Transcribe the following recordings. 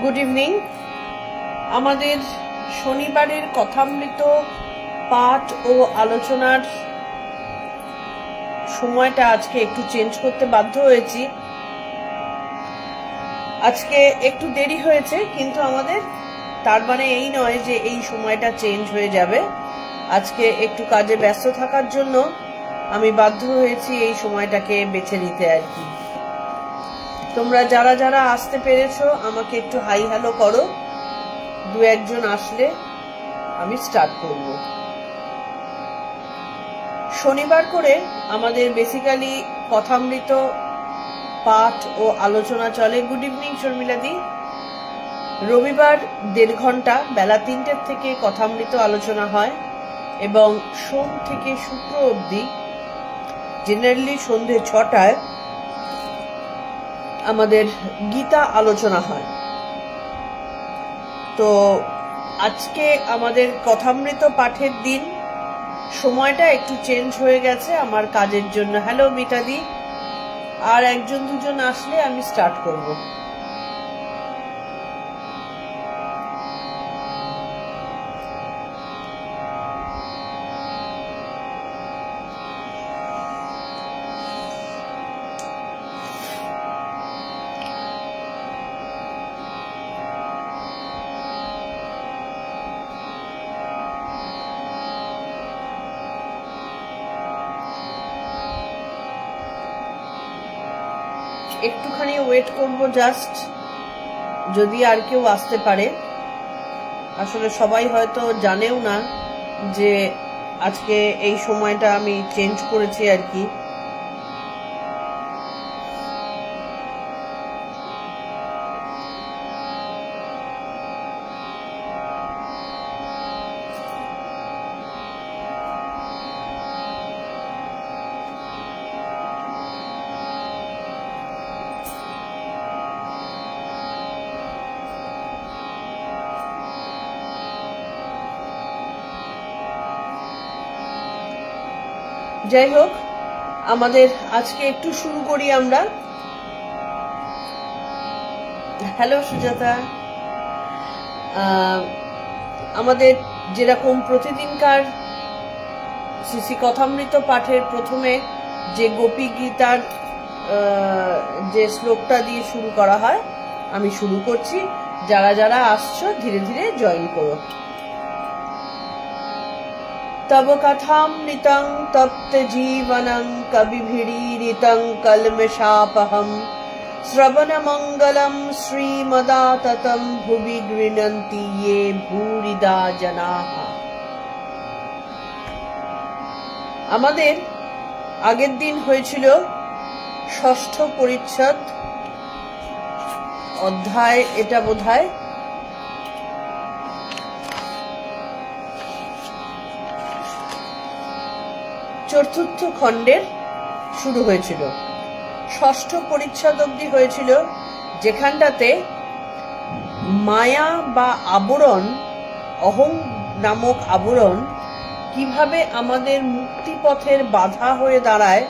Good evening. আমাদের শনিবারের কথামৃত পাঠ ও আলোচনার সময়টা আজকে একটু চেঞ্জ করতে বাধ্য হয়েছি। আজকে একটু দেরি হয়েছে, কিন্তু আমাদের তার মানে এই নয় যে এই সময়টা চেঞ্জ হয়ে যাবে। আজকে একটু কাজে ব্যস্ত থাকার জন্য আমি বাধ্য হয়েছি এই সময়টাকে বেছে নিতে আর কি। তোমরা যারা যারা আসতে পেরেছো আমাকে একটু হাই হ্যালো করো। দু একজন আসলে আমি স্টার্ট করব। শনিবার করে আমাদের বেসিক্যালি কথামৃত পাঠ ও আলোচনা চলে। গুড ইভিনিং শর্মিলাদি। রবিবার 1.5 ঘন্টা বেলা 3টের থেকে কথামৃত আলোচনা হয় এবং সোম থেকে শুক্র অবধি জেনারেলি সন্ধ্যে 6টায় আমাদের গীতা আলোচনা হয়। তো আজকে আমাদের কথামৃত পাঠের দিন, সময়টা একটু চেঞ্জ হয়ে গেছে আমার কাজের জন্য। হ্যালো মিতাদি। আর একজন দুজন আসলে আমি স্টার্ট করব। একটুখানি ওয়েট করব জাস্ট, যদি আর কেউ আসতে পারে। আসলে সবাই হয়তো জানেও না যে আজকে এই সময়টা আমি চেঞ্জ করেছি আর কি। যাই হোক, আমাদের আজকে একটু শুরু করি আমরা। হ্যালো সুজাতা। আমাদের যেরকম প্রতিদিনকার শ্রী কথামৃত পাঠের প্রথমে যে গোপী গীতার যে শ্লোকটা দিয়ে শুরু করা হয়, আমি শুরু করছি। যারা যারা আসছো ধীরে ধীরে জয়েন করো। तब कथामृतं तप्त जीवनं कविभिरीडितं कल्मषापहं श्रवणमंगलं श्रीमदाततं भुवि गृह्णन्ति ये भूरिदा जनाः। আমাদের আগের দিন হয়েছিল ষষ্ঠ পরিচ্ছদ অধ্যায়, এটা বোধহয় চতুর্থ খণ্ডের শুরু হয়েছিল। ষষ্ঠ পরিচ্ছদ অবধি হয়েছিল, যেখানটাতে মায়া বা আবরণ, অহং নামক আবরণ কিভাবে আমাদের মুক্তিপথের বাধা হয়ে দাঁড়ায়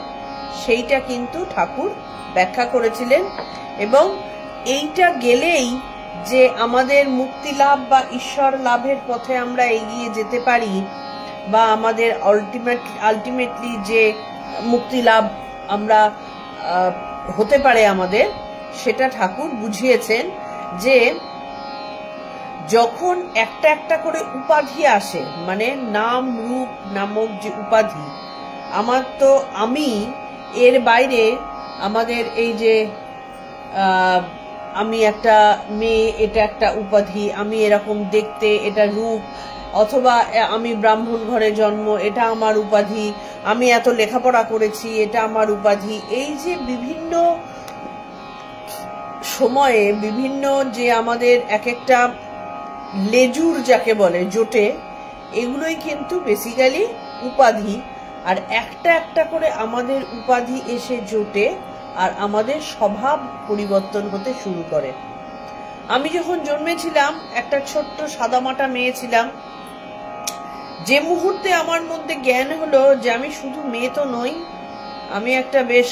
সেইটা কিন্তু ঠাকুর ব্যাখ্যা করেছিলেন। এবং এইটা গেলেই যে আমাদের মুক্তি লাভ বা ঈশ্বর লাভের পথে আমরা এগিয়ে যেতে পারি, বা আমাদের আলটিমেটলি যে মুক্তি লাভ আমরা হতে পারে আমাদের, সেটা ঠাকুর বুঝিয়েছেন যে যখন একটা একটা করে উপাধি আসে, মানে নাম রূপ নামক যে উপাধি, আমার তো আমি এর বাইরে আমাদের এই যে আমি একটা মেয়ে, এটা একটা উপাধি, আমি এরকম দেখতে, এটা রূপ, অথবা আমি ব্রাহ্মণ ঘরে জন্ম, এটা আমার উপাধি, আমি এত লেখাপড়া করেছি, এটা আমার উপাধি। এই যে বিভিন্ন সময়ে বিভিন্ন যে আমাদের এক একটা লেজুর যাকে বলে জোটে, এগুলোই কিন্তু বেসিক্যালি উপাধি। আর একটা একটা করে আমাদের উপাধি এসে জোটে আর আমাদের স্বভাব পরিবর্তন হতে শুরু করে। আমি যখন জন্মেছিলাম একটা ছোট্ট সাদামাটা মেয়ে ছিলাম। যে মুহূর্তে আমার মধ্যে জ্ঞান হলো যে আমি শুধু মেয়ে তো নই, আমি একটা বেশ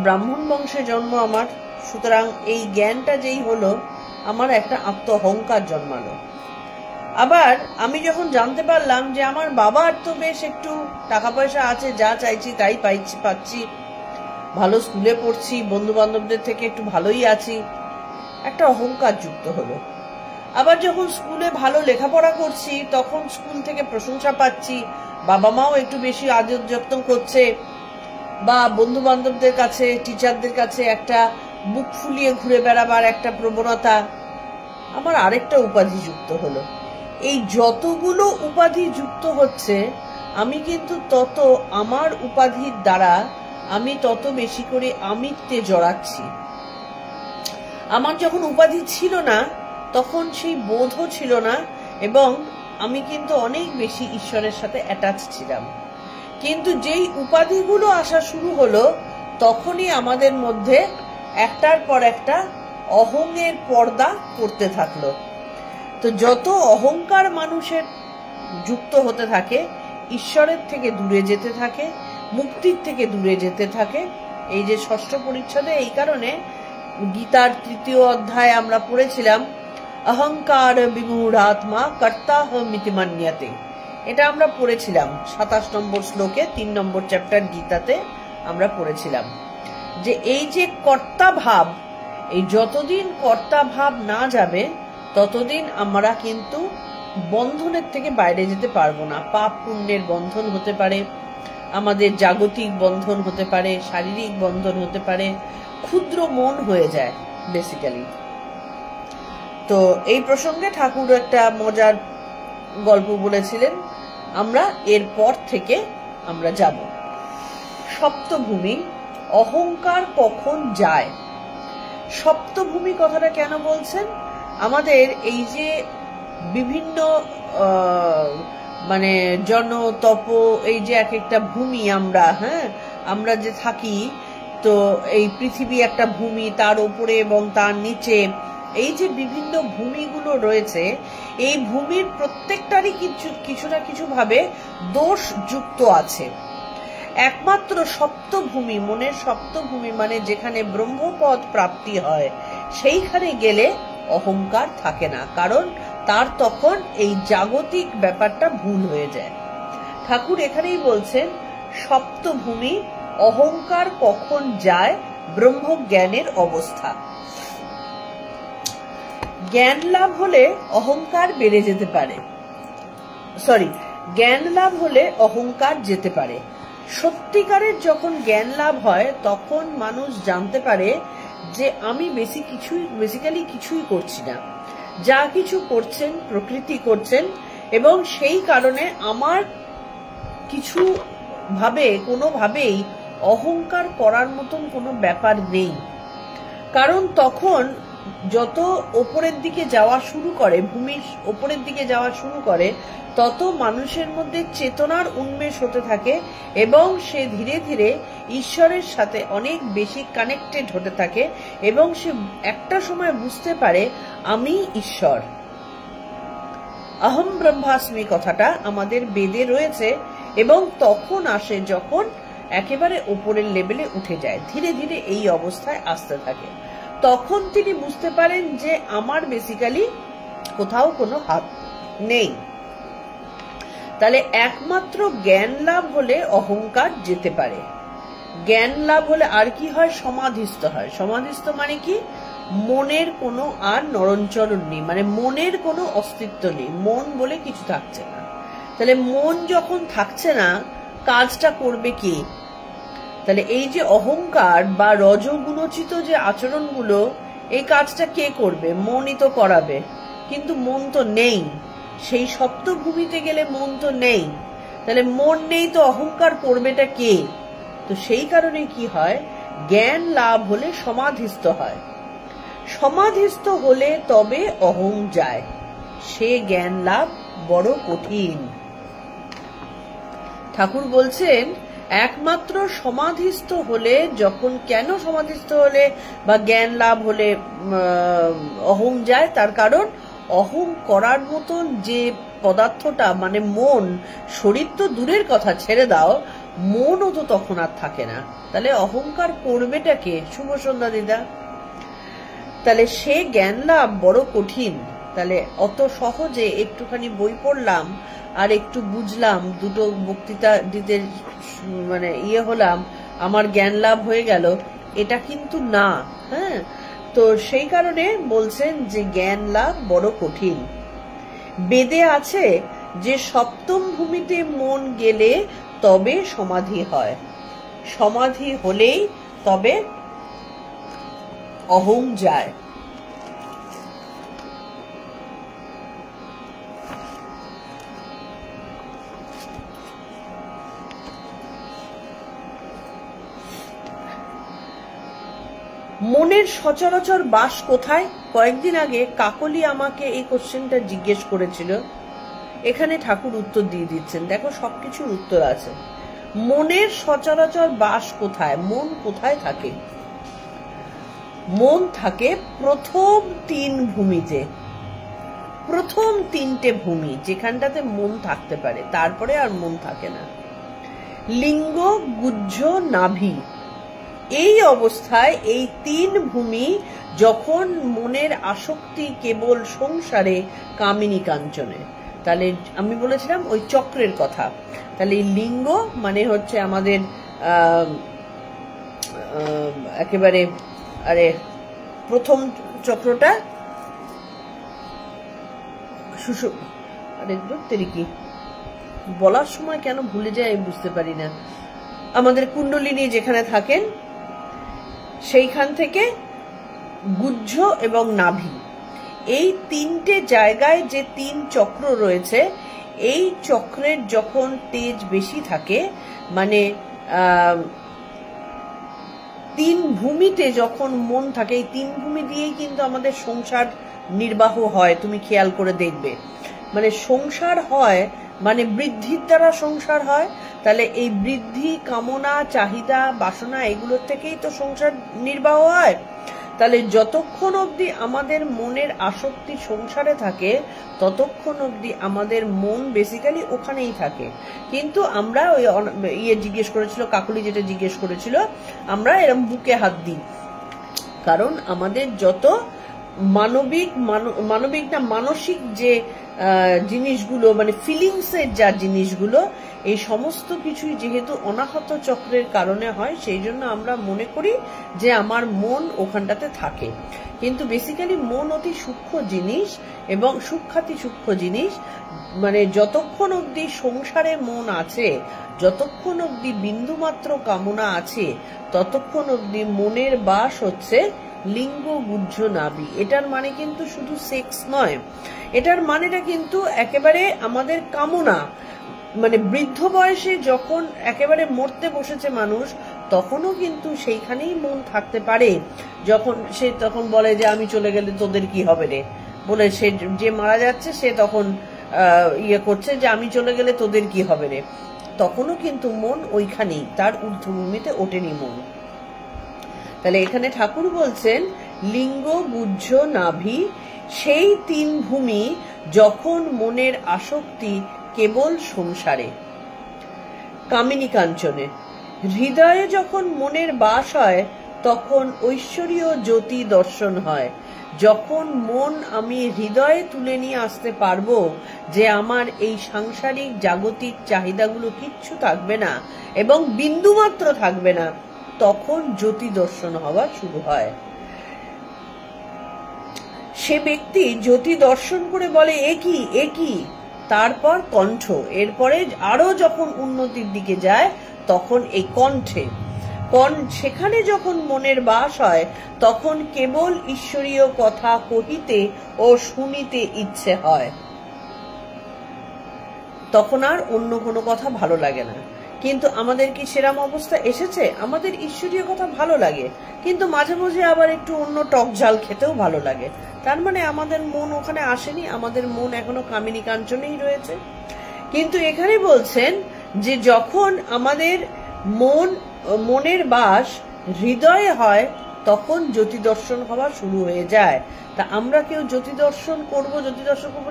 ব্রাহ্মণ বংশে জন্ম আমার, সুতরাং এই জ্ঞানটা যেই হলো আমার একটা আত্ম অহংকার জন্মালো। আবার আমি যখন জানতে পারলাম যে আমার বাবার তো বেশ একটু টাকা পয়সা আছে, যা চাইছি তাই পাচ্ছি, ভালো স্কুলে পড়ছি, বন্ধু বান্ধবদের থেকে একটু ভালোই আছি, একটা অহংকার যুক্ত হলো। আবার যখন স্কুলে ভালো লেখাপড়া করছি তখন স্কুল থেকে প্রশংসা পাচ্ছি, বাবা মাও একটু বেশি আদর যত্ন করছে, বা বন্ধু বান্ধবদের কাছে, টিচারদের কাছে একটা বুক ফুলিয়ে ঘুরে বেড়াবার একটা প্রবণতা, আমার আরেকটা উপাধি যুক্ত হলো। এই যতগুলো উপাধি যুক্ত হচ্ছে, আমি কিন্তু তত আমার উপাধির দ্বারা আমি তত বেশি করে আমিত্বে জড়াচ্ছি। আমার যখন উপাধি ছিল না তখন সেই বোধও ছিল না, এবং আমি কিন্তু অনেক বেশি ঈশ্বরের সাথে অ্যাটাচ ছিলাম। কিন্তু যেই উপাধিগুলো আসা শুরু হলো তখনই আমাদের মধ্যে একটার পর একটা অহংয়ের পর্দা পড়তে থাকলো। তো যত অহংকার মানুষের যুক্ত হতে থাকে, ঈশ্বরের থেকে দূরে যেতে থাকে, মুক্তির থেকে দূরে যেতে থাকে। এই যে ষষ্ঠ পরিচ্ছদে এই কারণে গীতার 3য় অধ্যায় আমরা পড়েছিলাম, অহংকার বিমূঢ়াত্মা কর্তাহমিতি মন্যতে। এটা আমরা পড়েছিলাম 27 নম্বর শ্লোকে, 3 নম্বর চ্যাপ্টার গীতাতে আমরা পড়েছিলাম যে এই যে কর্তা ভাব, এই যতদিন কর্তা ভাব না যাবে ততদিন আমরা কিন্তু বন্ধনের থেকে বাইরে যেতে পারবো না। পাপ পুণ্যের বন্ধন হতে পারে, আমাদের জাগতিক বন্ধন হতে পারে, শারীরিক বন্ধন হতে পারে, ক্ষুদ্র মন হয়ে যায় বেসিক্যালি। তো এই প্রসঙ্গে ঠাকুর একটা মজার গল্প বলেছিলেন, আমরা এরপর থেকে আমরা যাব। সপ্তভূমি, অহংকার কখন যায়। সপ্তভূমি কথাটা কেন বলছেন? আমাদের এই যে বিভিন্ন মানে জন তপ, এই যে এক একটা ভূমি আমরা যে থাকি, তো এই পৃথিবী একটা ভূমি, তার উপরে এবং তার নিচে এই যে বিভিন্ন ভূমিগুলো রয়েছে, এই ভূমির প্রত্যেকটারই কিছু না কিছু ভাবে দোষ যুক্ত আছে। একমাত্র সপ্তভূমি, মনের সপ্তভূমি মানে যেখানে ব্রহ্মপদ প্রাপ্তি হয়, সেইখানে গেলে অহংকার থাকে না, কারণ তার তখন এই জাগতিক ব্যাপারটা ভুল হয়ে যায়। ঠাকুর এখানেই বলছেন সপ্তভূমি, অহংকার কখন যায়, ব্রহ্ম জ্ঞানের অবস্থা। জ্ঞান লাভ হলে অহংকার বেড়ে যেতে পারে, জ্ঞান লাভ হলে অহংকার যেতে পারে। সত্যিকারের যখন জ্ঞান লাভ হয় তখন মানুষ জানতে পারে যে আমি বেসিক্যালি কিছুই করছি না, যা কিছু করছেন প্রকৃতি করছেন, এবং সেই কারণে আমার কিছু কোনোভাবেই অহংকার করার মতন কোনো ব্যাপার নেই। কারণ তখন যত ওপরের দিকে যাওয়া শুরু করে, ভূমির ওপরের দিকে যাওয়া শুরু করে, তত মানুষের মধ্যে চেতনার উন্মেষ হতে থাকে এবং সে ধীরে ধীরে ঈশ্বরের সাথে অনেক বেশি কানেক্টেড হতে থাকে, এবং সে একটা সময় বুঝতে পারে আমি ঈশ্বর। অহম ব্রহ্মাস্মি কথাটা আমাদের বেদে রয়েছে, এবং তখন আসে যখন একেবারে উপরের লেভেলে উঠে যায়, ধীরে ধীরে এই অবস্থায় আসতে থাকে। তখন তিনি বুঝতে পারেন যে আমার বেসিক্যালি কোথাও কোনো হাত নেই। তাহলে একমাত্র জ্ঞান লাভ হলে অহংকার যেতে পারে। জ্ঞান লাভ হলে আর কি হয়? সমাধিস্থ হয়। সমাধিস্থ মানে কি? মনের কোনো আর নরণচরণ নেই, মানে মনের কোনো অস্তিত্ব নেই, মন বলে কিছু থাকছে না। তাহলে মন যখন থাকছে না, কাজটা করবে কে? তাহলে এই যে অহংকার বা রজগুণোচিত যে আচরণগুলো, এই কাজটা কে করবে? মনই তো করাবে, কিন্তু মন তো নেই। সেই সপ্তভূমিতে গেলে মন তো নেই, তাহলে মন নেই তো অহংকার করবেটা কে? তো সেই কারণে কি হয়? জ্ঞান লাভ হলে সমাধিস্থ হয়। সমাধিস্থ হলে তবে অহং যায়, সে জ্ঞান লাভ বড় কঠিন। ঠাকুর বলছেন একমাত্র সমাধিস্থ হলে, যখন কেন সমাধিস্থ হলে বা জ্ঞান লাভ হলে অহং যায়, তার কারণ অহং করার মতন যে পদার্থটা মানে মন, শরীর তো দূরের কথা, ছেড়ে দাও, মনও তো তখন আর থাকে না। তাহলে অহংকার করবেটাকে? শুভ সন্ধ্যা দিদা। তাহলে সে জ্ঞান লাভ বড় কঠিন। তাহলে অত সহজে একটুখানি বই পড়লাম আর একটু বুঝলাম, দুটো বক্তৃতা দিতে মানে হলাম, আমার জ্ঞান লাভ হয়ে গেল, এটা কিন্তু না। হ্যাঁ, তো সেই কারণে বলছেন যে জ্ঞান লাভ বড় কঠিন। বেদে আছে যে সপ্তম ভূমিতে মন গেলে তবে সমাধি হয়, সমাধি হলেই তবে অহং যায়। মনের সচরাচর বাস কোথায়? কয়েকদিন আগে কাকলি আমাকে এই কোশ্চেনটা জিজ্ঞেস করেছিল, এখানে ঠাকুর উত্তর দিয়ে দিচ্ছেন। দেখো, সবকিছুর উত্তর আছে। মনের সচরাচর বাস কোথায়? মন কোথায় থাকে? মন থাকে প্রথম 3 ভূমিতে, প্রথম 3টে ভূমি যেখানটাতে মন থাকতে পারে, তারপরে আর মন থাকে না। লিঙ্গ, গুহ্য, নাভি, এই অবস্থায় এই 3 ভূমি যখন মনের আসক্তি কেবল সংসারে, কামিনী কাঞ্চনে। তাহলে আমি বলেছিলাম ওই চক্রের কথা। তাহলে এই লিঙ্গ মানে হচ্ছে আমাদের একেবারে প্রথম চক্রটা কি বলার সময় কেন ভুলে যায় বুঝতে পারি না। আমাদের কুণ্ডলিনী যেখানে থাকেন সেইখান থেকে গুহ্য এবং নাভি, এই 3টে জায়গায় যে 3 চক্র রয়েছে, এই চক্রের যখন তেজ বেশি থাকে, মানে 3 ভূমিতে যখন মন থাকে, এই 3 ভূমি দিয়েই কিন্তু আমাদের সংসার নির্বাহ হয়। তুমি খেয়াল করে দেখবে, মানে সংসার হয় মানে বৃদ্ধির দ্বারা সংসার হয়। তাহলে এই বৃদ্ধি, কামনা, চাহিদা, বাসনা, এগুলোর থেকেই তো সংসার নির্বাহ হয়। তাহলে যতক্ষণ অবধি আমাদের মনের আসক্তি সংসারে থাকে, ততক্ষণ অবধি আমাদের মন বেসিক্যালি ওখানেই থাকে। কিন্তু আমরা ওই জিজ্ঞেস করেছিল, কাকুলি যেটা জিজ্ঞেস করেছিল, আমরা এরকম বুকে হাত দিই, কারণ আমাদের যত মানসিক যে জিনিসগুলো, মানে ফিলিংস এর যা জিনিসগুলো, এই সমস্ত কিছুই যেহেতু অনাহত চক্রের কারণে হয়, সেই জন্য আমরা মনে করি যে আমার মন ওখানটাতে থাকে। কিন্তু বেসিক্যালি মন অতি সূক্ষ্ম জিনিস এবং সূক্ষ্মাতি সূক্ষ্ম জিনিস। মানে যতক্ষণ অবধি সংসারে মন আছে, যতক্ষণ অবধি বিন্দুমাত্র কামনা আছে, ততক্ষণ অবধি মনের বাস হচ্ছে লিঙ্গ, গুহ্য, নাভি। এটার মানে কিন্তু শুধু সেক্স নয়, এটার মানেটা কিন্তু একেবারে আমাদের কামনা। মানে বৃদ্ধ বয়সে যখন একেবারে মরতে বসেছে মানুষ, তখনও কিন্তু সেইখানেই মন থাকতে পারে। যখন সে তখন বলে যে আমি চলে গেলে তোদের কি হবে রে, বলে সে যে মারা যাচ্ছে সে তখন করছে যে আমি চলে গেলে তোদের কি হবে রে, তখনও কিন্তু মন ওইখানেই, তার ঊর্ধ্বভূমিতে ওঠেনি মন। তাহলে এখানে ঠাকুর বলছেন লিঙ্গ, গুহ্য, নাভি, সেই 3 ভূমি যখন মনের আসক্তি কেবল সংসারে, কামিনী কাঞ্চনে। হৃদয়ে যখন মনের বাস হয়, তখন ঐশ্বরীয় জ্যোতি দর্শন হয়। যখন মন আমি হৃদয়ে তুলে নিয়ে আসতে পারবো যে আমার এই সাংসারিক জাগতিক চাহিদাগুলো কিচ্ছু থাকবে না এবং বিন্দুমাত্র থাকবে না, তখন জ্যোতি দর্শন হওয়া শুরু হয়। সে ব্যক্তি জ্যোতি দর্শন করে বলে এ কি, তারপর কণ্ঠ, এরপরে আরো যখন উন্নতির দিকে যায় তখন এই কণ্ঠে, সেখানে যখন মনের বাস হয়, তখন কেবল ঈশ্বরীয় কথা কহিতে ও শুনিতে ইচ্ছে হয়। তখন আর অন্য কোনো কথা ভালো লাগে না। কিন্তু আমাদের কি সেরকম অবস্থা এসেছে? আমাদের ঈশ্বরীয় কথা ভালো লাগে, কিন্তু মাঝে মাঝে আবার একটু অন্য টক ঝাল খেতেও ভালো লাগে। তার মানে আমাদের মন ওখানে আসেনি, আমাদের মন এখনো কামিনী কাঞ্চনেই রয়েছে। কিন্তু এখানে বলছেন যে যখন আমাদের মনের বাস হৃদয়ে হয়, তখন জ্যোতি দর্শন হওয়া শুরু হয়ে যায়। তা আমরা কেউ জ্যোতি দর্শন করবো,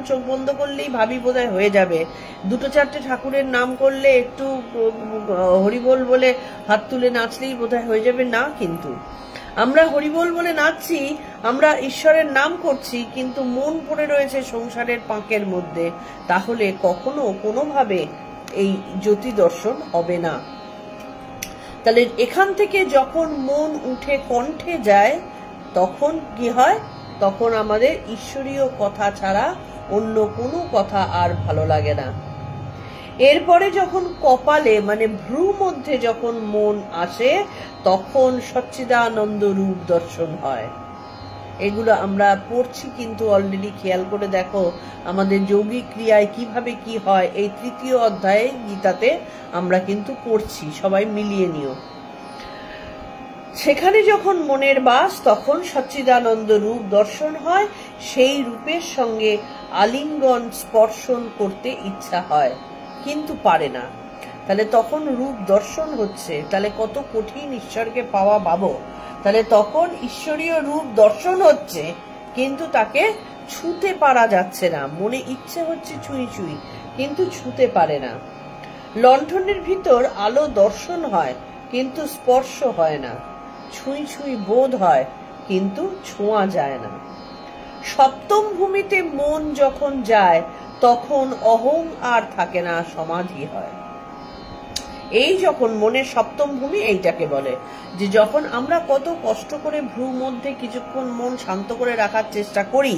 চোখ বন্ধ করলেই ভাবি বোধহয় হয়ে যাবে, 2-4টে ঠাকুরের নাম করলে, একটু হরিবোল বলে হাত তুলে নাচলেই বোধহয় হয়ে যাবে, না। কিন্তু আমরা হরিবোল বলে নাচছি, আমরা ঈশ্বরের নাম করছি, কিন্তু মন পড়ে রয়েছে সংসারের পাঁকের মধ্যে, তাহলে কখনো কোনোভাবে এই জ্যোতি দর্শন হবে না। তাহলে এখান থেকে যখন মন উঠে কণ্ঠে যায় তখন কি হয়, তখন আমাদের ঈশ্বরীয় কথা ছাড়া অন্য কোনো কথা আর ভালো লাগে না। এরপরে যখন কপালে মানে ভ্রু মধ্যে যখন মন আসে তখন সচ্চিদানন্দ রূপ দর্শন হয়। এগুলো আমরা পড়ছি কিন্তু অলরেডি, খেয়াল করে দেখো আমাদের যৌগিক ক্রিয়ায় কিভাবে কি হয় এই 3য় অধ্যায়ে গীতাতে আমরা কিন্তু পড়ছি, সবাই মিলিয়ে নিও। সেখানে যখন মনের বাস তখন সচ্চিদানন্দ রূপ দর্শন হয়, সেই রূপের সঙ্গে আলিঙ্গন স্পর্শন করতে ইচ্ছা হয় কিন্তু পারে না। তাহলে তখন রূপ দর্শন হচ্ছে, তাহলে কত কঠিন ঈশ্বরকে পাওয়া ভাবো। তাহলে তখন ঈশ্বরীয় রূপ দর্শন হচ্ছে কিন্তু তাকে ছুঁতে পারা যাচ্ছে না, মনে ইচ্ছে হচ্ছে ছুঁই ছুঁই কিন্তু ছুঁতে পারে না। লণ্ঠনের ভিতর আলো দর্শন হয় কিন্তু স্পর্শ হয় না, ছুঁই ছুঁই বোধ হয় কিন্তু ছোঁয়া যায় না। সপ্তম ভূমিতে মন যখন যায় তখন অহং আর থাকে না, সমাধি হয়। এই যখন মনের সপ্তম ভূমি এইটাকে বলে যে যখন আমরা কত কষ্ট করে ভ্রু মধ্যে কিছুক্ষণ মন শান্ত করে রাখার চেষ্টা করি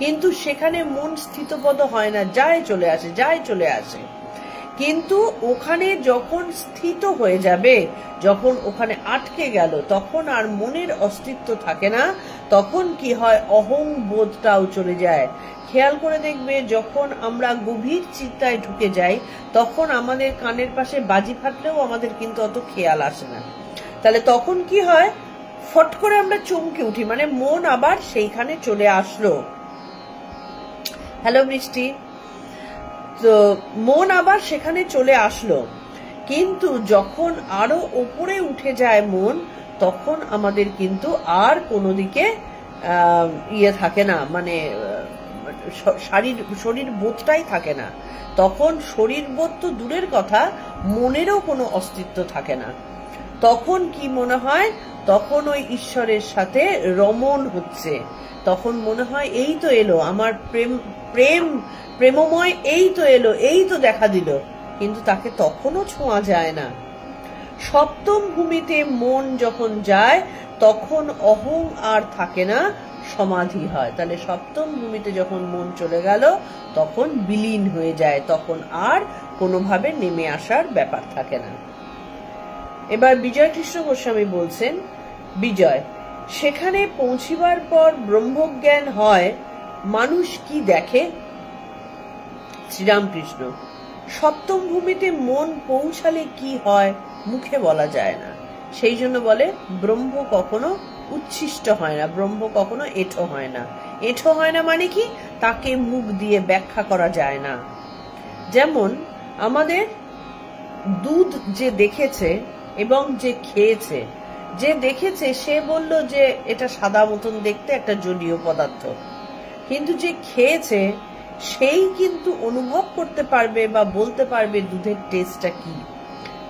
কিন্তু সেখানে মন স্থিতপদ হয় না, যায় চলে আসে, যায় চলে আসে। কিন্তু ওখানে যখন স্থিত হয়ে যাবে, যখন ওখানে আটকে গেল তখন আর মনের অস্তিত্ব থাকে না, তখন কি হয়, অহং বোধটাও চলে যায়। খেয়াল করে দেখবে যখন আমরা গভীর চিন্তায় ঢুকে যাই তখন আমাদের কানের পাশে বাজি ফাটলেও আমাদের কিন্তু অত খেয়াল আসে না। তাহলে তখন কি হয়, ফট করে আমরা চমকে উঠি, মানে মন আবার সেইখানে চলে আসলো। হ্যালো বৃষ্টি। তো মন আবার সেখানে চলে আসলো, কিন্তু যখন আরো উপরে উঠে যায় মন তখন আমাদের কিন্তু আর কোনো দিকে ইয়ে থাকে না, মানে শরীর বোধটাই থাকে না। তখন শরীর বোধ তো দূরের কথা, মনেরও কোনো অস্তিত্ব থাকে না। তখন কি মনে হয়, তখন ওই ঈশ্বরের সাথে রমণ হচ্ছে। তখন মনে হয় এই তো এলো আমার প্রেমময়, এই তো এলো, এই তো দেখা দিল, কিন্তু তাকে তখনও ছোঁয়া যায় না। সপ্তম ভূমিতে মন যখন যায় তখন অহং আর থাকে না, সমাধি হয়। তাহলে সপ্তম ভূমিতে যখন মন চলে গেল তখন বিলীন হয়ে যায়, তখন আর কোনোভাবে নেমে আসার ব্যাপার থাকে না। এবার বিজয় কৃষ্ণ গোস্বামী বলছেন, বিজয়, সেখানে পৌঁছিবার পর ব্রহ্মজ্ঞান হয়, মানুষ কি দেখে? শ্রীরামকৃষ্ণ, সপ্তম ভূমিতে মন পৌঁছালে কি হয় মুখে বলা যায় না, সেই জন্য বলে ব্রহ্ম কখনো উচ্ছিষ্ট হয় না, ব্রহ্ম কখনো এঁঠো হয় না। এঁঠো হয় না মানে কি, তাকে মুখ দিয়ে ব্যাখ্যা করা যায় না। যেমন আমাদের দুধ যে দেখেছে এবং যে খেয়েছে, যে দেখেছে সে বলল যে এটা সাদা মতন দেখতে একটা জলীয় পদার্থ, কিন্তু যে খেয়েছে সেই কিন্তু অনুভব করতে পারবে বা বলতে পারবে দুধের টেস্টটা কি,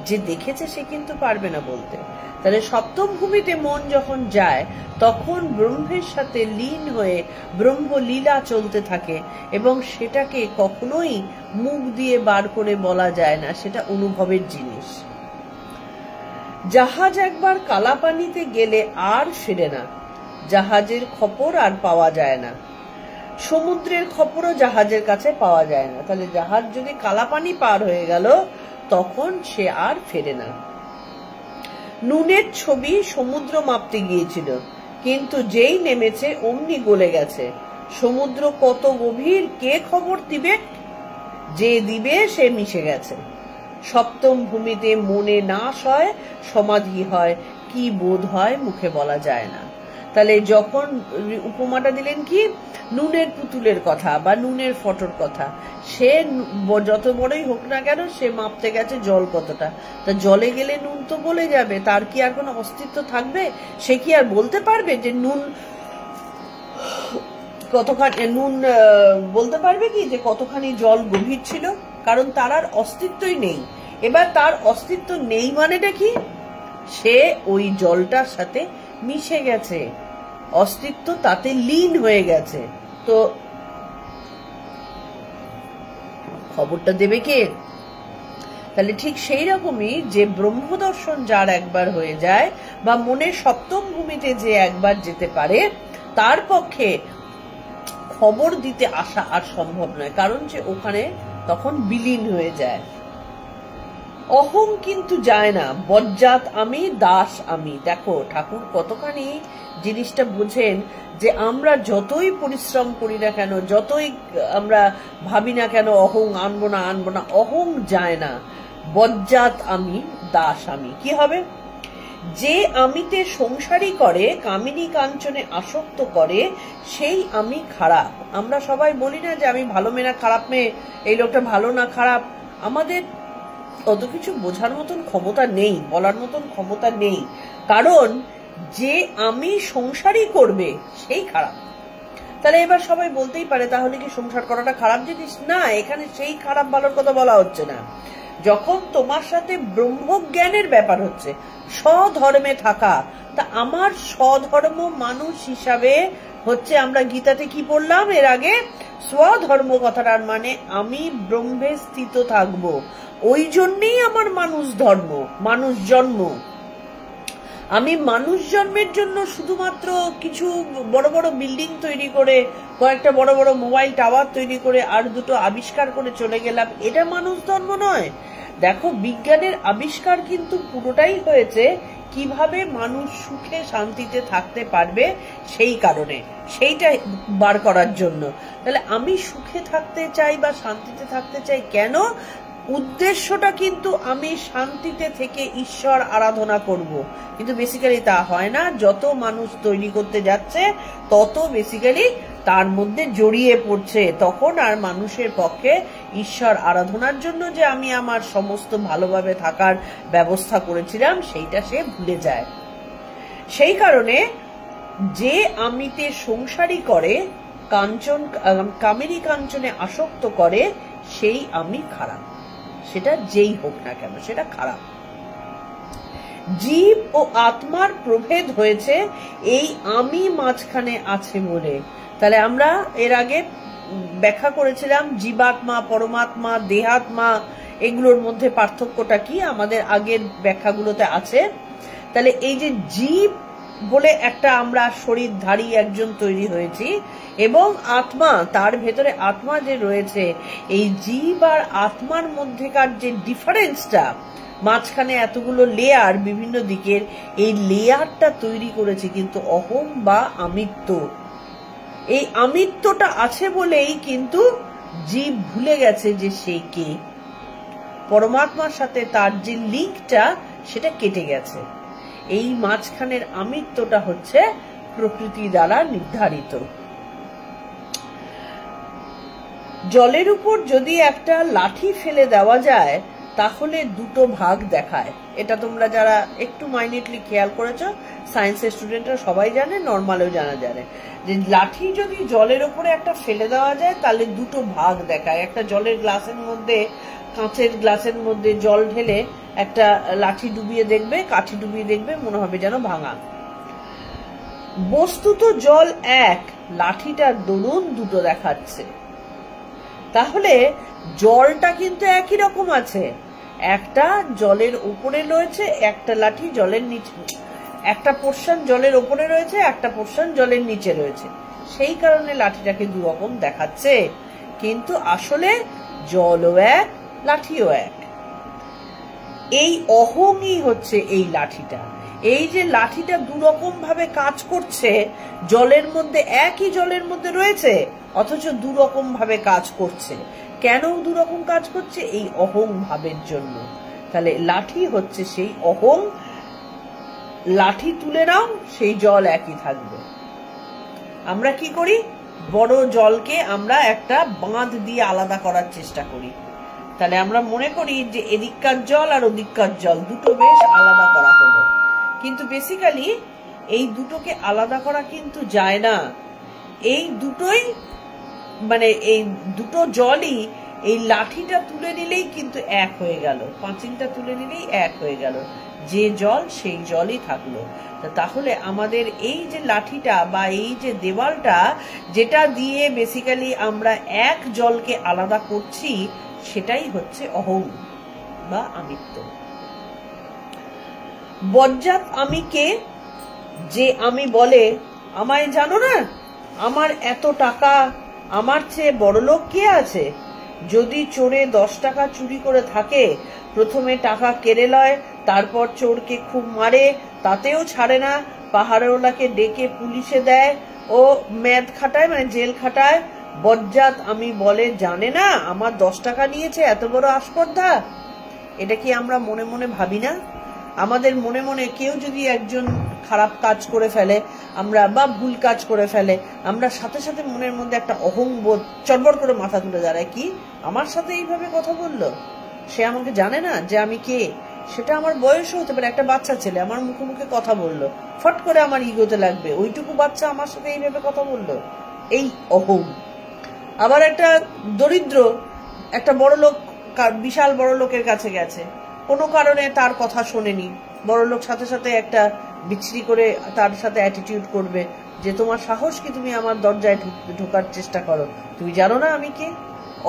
যে দেখেছে সে কিন্তু পারবে না বলতে। তাহলে সপ্তম ভূমিতে মন যখন যায় তখন ব্রহ্মের সাথে লীন হয়ে ব্রহ্ম লীলা চলতে থাকে এবং সেটাকে কখনোই মুখ দিয়ে বার করে বলা যায় না, সেটা অনুভবের জিনিস। জাহাজ একবার কালাপানিতে গেলে আর ফিরে না, জাহাজের খবর আর পাওয়া যায় না, সমুদ্রের খবরও জাহাজের কাছে পাওয়া যায় না। তাহলে জাহাজ যদি কালাপানি পার হয়ে গেল তখন সে আর ফেরে না। নুনের ছবি সমুদ্র মাপতে গিয়েছিল, কিন্তু যেই নেমেছে অমনি গলে গেছে। সমুদ্র কত গভীর কে খবর দিবে, যে দিবে সে মিশে গেছে। সপ্তম ভূমিতে মনে নাশ হয়, সমাধি হয়, কি বোধ হয় মুখে বলা যায় না। তাহলে যখন উপমাটা দিলেন কি, নুনের পুতুলের কথা বা নুনের ফটোর কথা, সে যত বড়ই হোক না কেন সে মাপতে গেছে জল কতটা, তা জলে গেলে নুন তো গলে যাবে, তার কি আর কোনো অস্তিত্ব থাকবে? সে কি আর বলতে পারবে যে নুন কতখানি, নুন বলতে পারবে কি যে কতখানি জল গভীর ছিল? কারণ তার আর অস্তিত্বই নেই। এবার তার অস্তিত্ব নেই মানেটা কি, সে ওই জলটার সাথে মিশে গেছে, অস্তিত্ব তাতে লীন হয়ে গেছে। তো খবরটা দেবে কে? তাহলে ঠিক সেই রকমই যে ব্রহ্মদর্শন যার একবার হয়ে যায় বা মনের সপ্তম ভূমিতে যে একবার যেতে পারে, তার পক্ষে খবর দিতে আসা আর সম্ভব নয়, কারণ যে ওখানে তখন বিলীন হয়ে যায়। অহং কিন্তু যায় না, বজ্জাত আমি, দাস আমি। দেখো ঠাকুর কতখানি জিনিসটা বোঝেন যে আমরা যতই পরিশ্রম করি না কেন, যতই আমরা ভাবি না কেন অহং আনবো না, অহং যায় না। বজ্জাত আমি, দাস আমি। কি হবে? যে আমিতে সংসারী করে, কামিনী কাঞ্চনে আসক্ত করে, সেই আমি খারাপ। আমরা সবাই বলি না যে আমি ভালো মেয়ে না খারাপ মেয়ে, এই লোকটা ভালো না খারাপ। আমাদের অত কিছু বোঝার মতন ক্ষমতা নেই, বলার মতন ক্ষমতা নেই, কারণ যে আমি সংসারই করবে সেই খারাপ। তাহলে এবার সবাই বলতেই পারে তাহলে কি সংসার করাটা খারাপ জিনিস? না, এখানে সেই খারাপ ভালোর কথা বলা হচ্ছে না। যখন তোমার সাথে ব্রহ্মজ্ঞানের ব্যাপার হচ্ছে, স্বধর্মে থাকা, তা আমার স্বধর্ম মানুষ হিসাবে হচ্ছে, আমরা গীতাতে কি পড়লাম এর আগে, স্বধর্ম কথাটার মানে আমি ব্রহ্মে স্থিত থাকবো। ওই জন্যই আমার মানুষ ধর্ম, মানুষ জন্ম। আমি মানুষ জন্মের জন্য শুধুমাত্র কিছু বড় বড় বিল্ডিং তৈরি করে, কয়েকটা বড় বড় মোবাইল টাওয়ার তৈরি করে আর দুটো আবিষ্কার করে চলে গেলাম, এটা মানুষ ধর্ম নয়। দেখো বিজ্ঞানের আবিষ্কার কিন্তু পুরোটাই হয়েছে কিভাবে মানুষ সুখে শান্তিতে থাকতে পারবে, সেই কারণে, সেইটা বার করার জন্য। তাহলে আমি সুখে থাকতে চাই বা শান্তিতে থাকতে চাই কেন? উদ্দেশ্যটা কিন্তু আমি শান্তিতে থেকে ঈশ্বর আরাধনা করব, কিন্তু বেসিক্যালি তা হয় না। যত মানুষ তৈরি করতে যাচ্ছে তত বেসিক্যালি তার মধ্যে জড়িয়ে পড়ছে, তখন আর মানুষের পক্ষে ঈশ্বর আরাধনার জন্য যে আমি আমার সমস্ত ভালোভাবে থাকার ব্যবস্থা করেছিলাম সেইটা সে ভুলে যায়। সেই কারণে যে আমিতে সংসারী করে, কাঞ্চন কামিনী কাঞ্চনে আসক্ত করে, সেই আমি খারাপ। সেটা যেই হোক না কেন সেটা খারাপ। জীব ও আত্মার প্রভেদ হয়েছে এই আমি মাঝখানে আছে বলে। তাহলে আমরা এর আগে ব্যাখ্যা করেছিলাম জীবাত্মা, পরমাত্মা, দেহাত্মা, এগুলোর মধ্যে পার্থক্যটা কি আমাদের আগের ব্যাখ্যাগুলোতে আছে। তাহলে এই যে জীব বলে একটা আমরা শরীরধারী একজন তৈরি হয়েছি, এবং আত্মা, তার ভেতরে আত্মা যে রয়েছে, এই জীব আর আত্মার মধ্যেকার যে ডিফারেন্সটা, মাঝখানে এতগুলো লেয়ার বিভিন্ন দিকের, এই লেয়ারটা তৈরি করেছে কিন্তু অহং বা আমিত্ব। এই আমিত্বটা আছে বলেই কিন্তু জীব ভুলে গেছে যে সে কে, পরমাত্মার সাথে তার যে লিঙ্কটা সেটা কেটে গেছে। এই মাঝখানের আমিত্বটা হচ্ছে প্রকৃতি দ্বারা নির্ধারিত। জলের উপর যদি একটা লাঠি ফেলে দেওয়া যায় তাহলে দুটো ভাগ দেখায়। এটা তোমরা যারা একটু মাইনিউটলি খেয়াল করেছো, সায়েন্সের স্টুডেন্টরা সবাই জানে, নর্মালেও জানা জানে যে লাঠি যদি জলের উপরে একটা ফেলে দেওয়া যায় তাহলে দুটো ভাগ দেখায়। একটা জলের গ্লাসের মধ্যে, কাঁচের গ্লাসের মধ্যে জল ঢেলে একটা লাঠি ডুবিয়ে দেখবে, কাঠি ডুবিয়ে দেখবে, মনে হবে যেন ভাঙা। বস্তুত জল এক, লাঠিটার দরুন দুটো দেখাচ্ছে। তাহলে জলটা কিন্তু একই রকম আছে, একটা জলের উপরে রয়েছে, একটা লাঠি জলের নিচে, একটা পোর্শন জলের উপরে রয়েছে, একটা পোর্শন জলের নিচে রয়েছে। সেই কারণে লাঠিটাকে দু রকম দেখাচ্ছে, কিন্তু আসলে জলও এক, লাঠিও এক। এই অহংই হচ্ছে এই লাঠিটা। এই যে লাঠিটা দুরকম ভাবে কাজ করছে, জলের মধ্যে, একই জলের মধ্যে রয়েছে অথচ দুরকম ভাবে কাজ করছে। কেন দুরকম কাজ করছে? এই অহং ভাবের জন্য। তাহলে লাঠি হচ্ছে সেই অহং, লাঠি তুলে নাও সেই জল একই থাকবে। আমরা কি করি? বড় জলকে আমরা একটা বাঁধ দিয়ে আলাদা করার চেষ্টা করি। তাহলে আমরা মনে করি যে এদিককার জল আর ওদিককার জল দুটো বেশ আলাদা করা হলো, কিন্তু বেসিক্যালি এই দুটোকে আলাদা করা কিন্তু যায় না। এই দুটোই মানে এই দুটো জলই এই লাঠিটা তুলে নিলেই কিন্তু এক হয়ে গেল, পাঁচিলটা তুলে নিলেই এক হয়ে গেল। যে জল সেই জলই থাকলো। তাহলে আমাদের এই যে লাঠিটা বা এই যে দেওয়ালটা যেটা দিয়ে বেসিক্যালি আমরা এক জলকে আলাদা করছি, সেটাই হচ্ছে অহং বা আমিত্ব। বজ্জাত আমি কে? যে আমি বলে আমায় জানো না, আমার এত টাকা, আমার চেয়ে বড়লোক কে আছে? যদি চোরে 10 টাকা চুরি করে থাকে, প্রথমে টাকা কেড়ে লয়, তারপর চোরকে খুব মারে, তাতেও ছাড়ে না, পাহাড়ওয়ালাকে ডেকে পুলিশে দেয় ও মেদ খাটায়, মানে জেল খাটায়। বজ্জাত আমি বলে জানে না আমার 10 টাকা নিয়েছে, এত বড় আস্পর্ধা। এটা কি আমরা মনে মনে ভাবি না? আমাদের মনে মনে কেউ যদি একজন খারাপ কাজ করে ফেলে আমরা, বা ভুল কাজ করে ফেলে, আমরা সাথে সাথে মনের মধ্যে একটা অহংবোধ চড়বড় করে মাথা তুলে দাঁড়ায়, কি আমার সাথে এইভাবে কথা বললো, সে আমাকে জানে না যে আমি কে। সেটা আমার বয়সও হতে পারে, একটা বাচ্চা ছেলে আমার মুখে মুখে কথা বললো, ফট করে আমার ইগোতে লাগবে, ওইটুকু বাচ্চা আমার সাথে এইভাবে কথা বললো, এই অহং। আবার একটা দরিদ্র একটা বড় লোক, বিশাল বড় লোকের কাছে গেছে, কোনো কারণে তার কথা শোনেনি, বড় লোক সাথে সাথে একটা বিচ্ছিরি করে তার সাথে অ্যাটিটিউড করবে যে তোমার সাহস কি, তুমি আমার দরজায় ঢোকার চেষ্টা করো, তুমি জানো না আমি কে?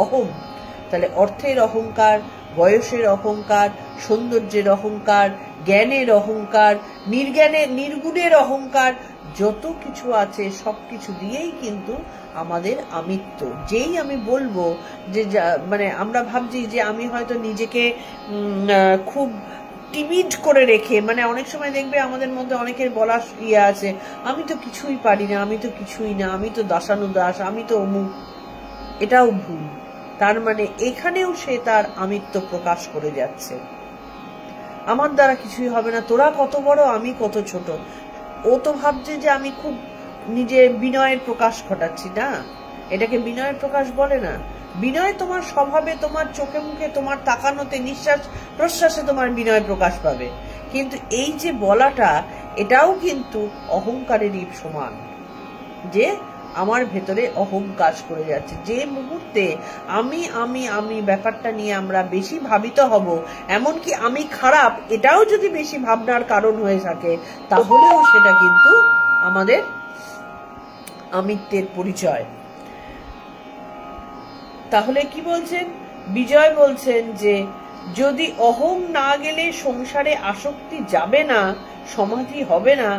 অহং। তাহলে অর্থের অহংকার, বয়সের অহংকার, সৌন্দর্যের অহংকার, জ্ঞানের অহংকার, নির্গুণের অহংকার, যত কিছু আছে সবকিছু দিয়েই কিন্তু আমাদের আমিত্ব। যেই আমি বলবো যে মানে আমরা ভাবছি যে আমি হয়তো নিজেকে খুব টিমিড করে রেখে, মানে অনেক সময় দেখবে আমাদের মধ্যে অনেকের বলার ইয়ে আছে, আমি তো কিছুই পারি না, আমি তো কিছুই না, আমি তো দাসানুদাস, আমি তো অমুক। এটাও ভুল। তার মানে এখানেও সে তার আমিত্ব প্রকাশ করে যাচ্ছে, আমার দ্বারা কিছুই হবে না, তোরা কত বড়, আমি কত ছোট। ও তো ভাবছে যে আমি খুব নিজের বিনয়ের প্রকাশ ঘটাচ্ছি। না, এটাকে বিনয়ের প্রকাশ বলে না। বিনয় তোমার স্বভাবে, তোমার চোখে মুখে, তোমার তাকানোতে, নিঃশ্বাস প্রশ্বাসে তোমার বিনয় প্রকাশ পাবে। কিন্তু এই যে বলাটা, এটাও কিন্তু অহংকারেরই সমান, যে আমার ভেতরে অহং কাজ করে যাচ্ছে। যে মুহূর্তে আমি আমি আমি ব্যাপারটা নিয়ে আমরা বেশি ভাবিত হব, এমনকি আমি খারাপ এটাও যদি বেশি ভাবনার কারণ হয়ে থাকে, তাহলেও সেটা কিন্তু আমাদের আমিত্বের পরিচয়। তাহলে কি বলছেন বিজয়? বলছেন যে যদি অহং না গেলে সংসারে আসক্তি যাবে না, সমাধি হবে না,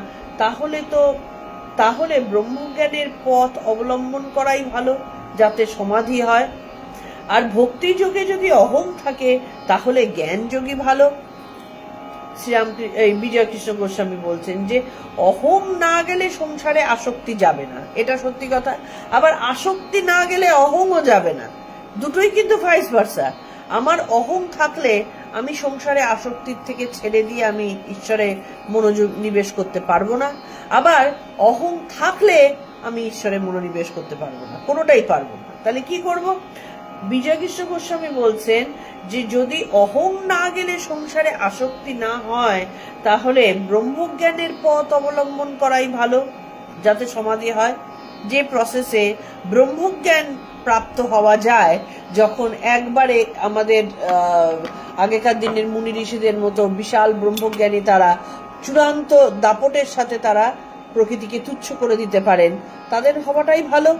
তাহলে ব্রহ্মজ্ঞানের পথ অবলম্বন করাই ভালো, যাতে সমাধি হয়। আর ভক্তি যোগে যদি অহং থাকে, তাহলে জ্ঞান যোগী ভালো। বিজয় কৃষ্ণ গোস্বামী বলছেন যে অহং না গেলে সংসারে আসক্তি যাবে না, এটা সত্যি কথা। আবার আসক্তি না গেলে অহংও যাবে না, দুটোই কিন্তু ভাইস ভার্সা। আমার অহং থাকলে আমি সংসারে আসক্তির থেকে ছেড়ে দিয়ে আমি ঈশ্বরে মনোযোগ নিবেশ করতে পারবো না, আবার অহং থাকলে আমি ঈশ্বরে মনোনিবেশ করতে পারবো না, কোনোটাই পারবো না। তাহলে কি করব? বিজয় কৃষ্ণ গোস্বামী বলছেন যে যদি অহং না গেলে সংসারে আসক্তি না হয়, তাহলে ব্রহ্মজ্ঞানের পথ অবলম্বন করাই ভালো, যাতে সমাধি হয়। যে প্রসেসে ব্রহ্মজ্ঞান প্রাপ্ত হওয়া যায়, যখন একবারে আমাদের আগেকার দিনের মুনি ঋষিদের মতো বিশাল ব্রহ্মজ্ঞানী, তারা চূড়ান্ত দাপটের সাথে তারা প্রকৃতিকে তুচ্ছ করে দিতে পারেন, তাদের হওয়াটাই ভালো।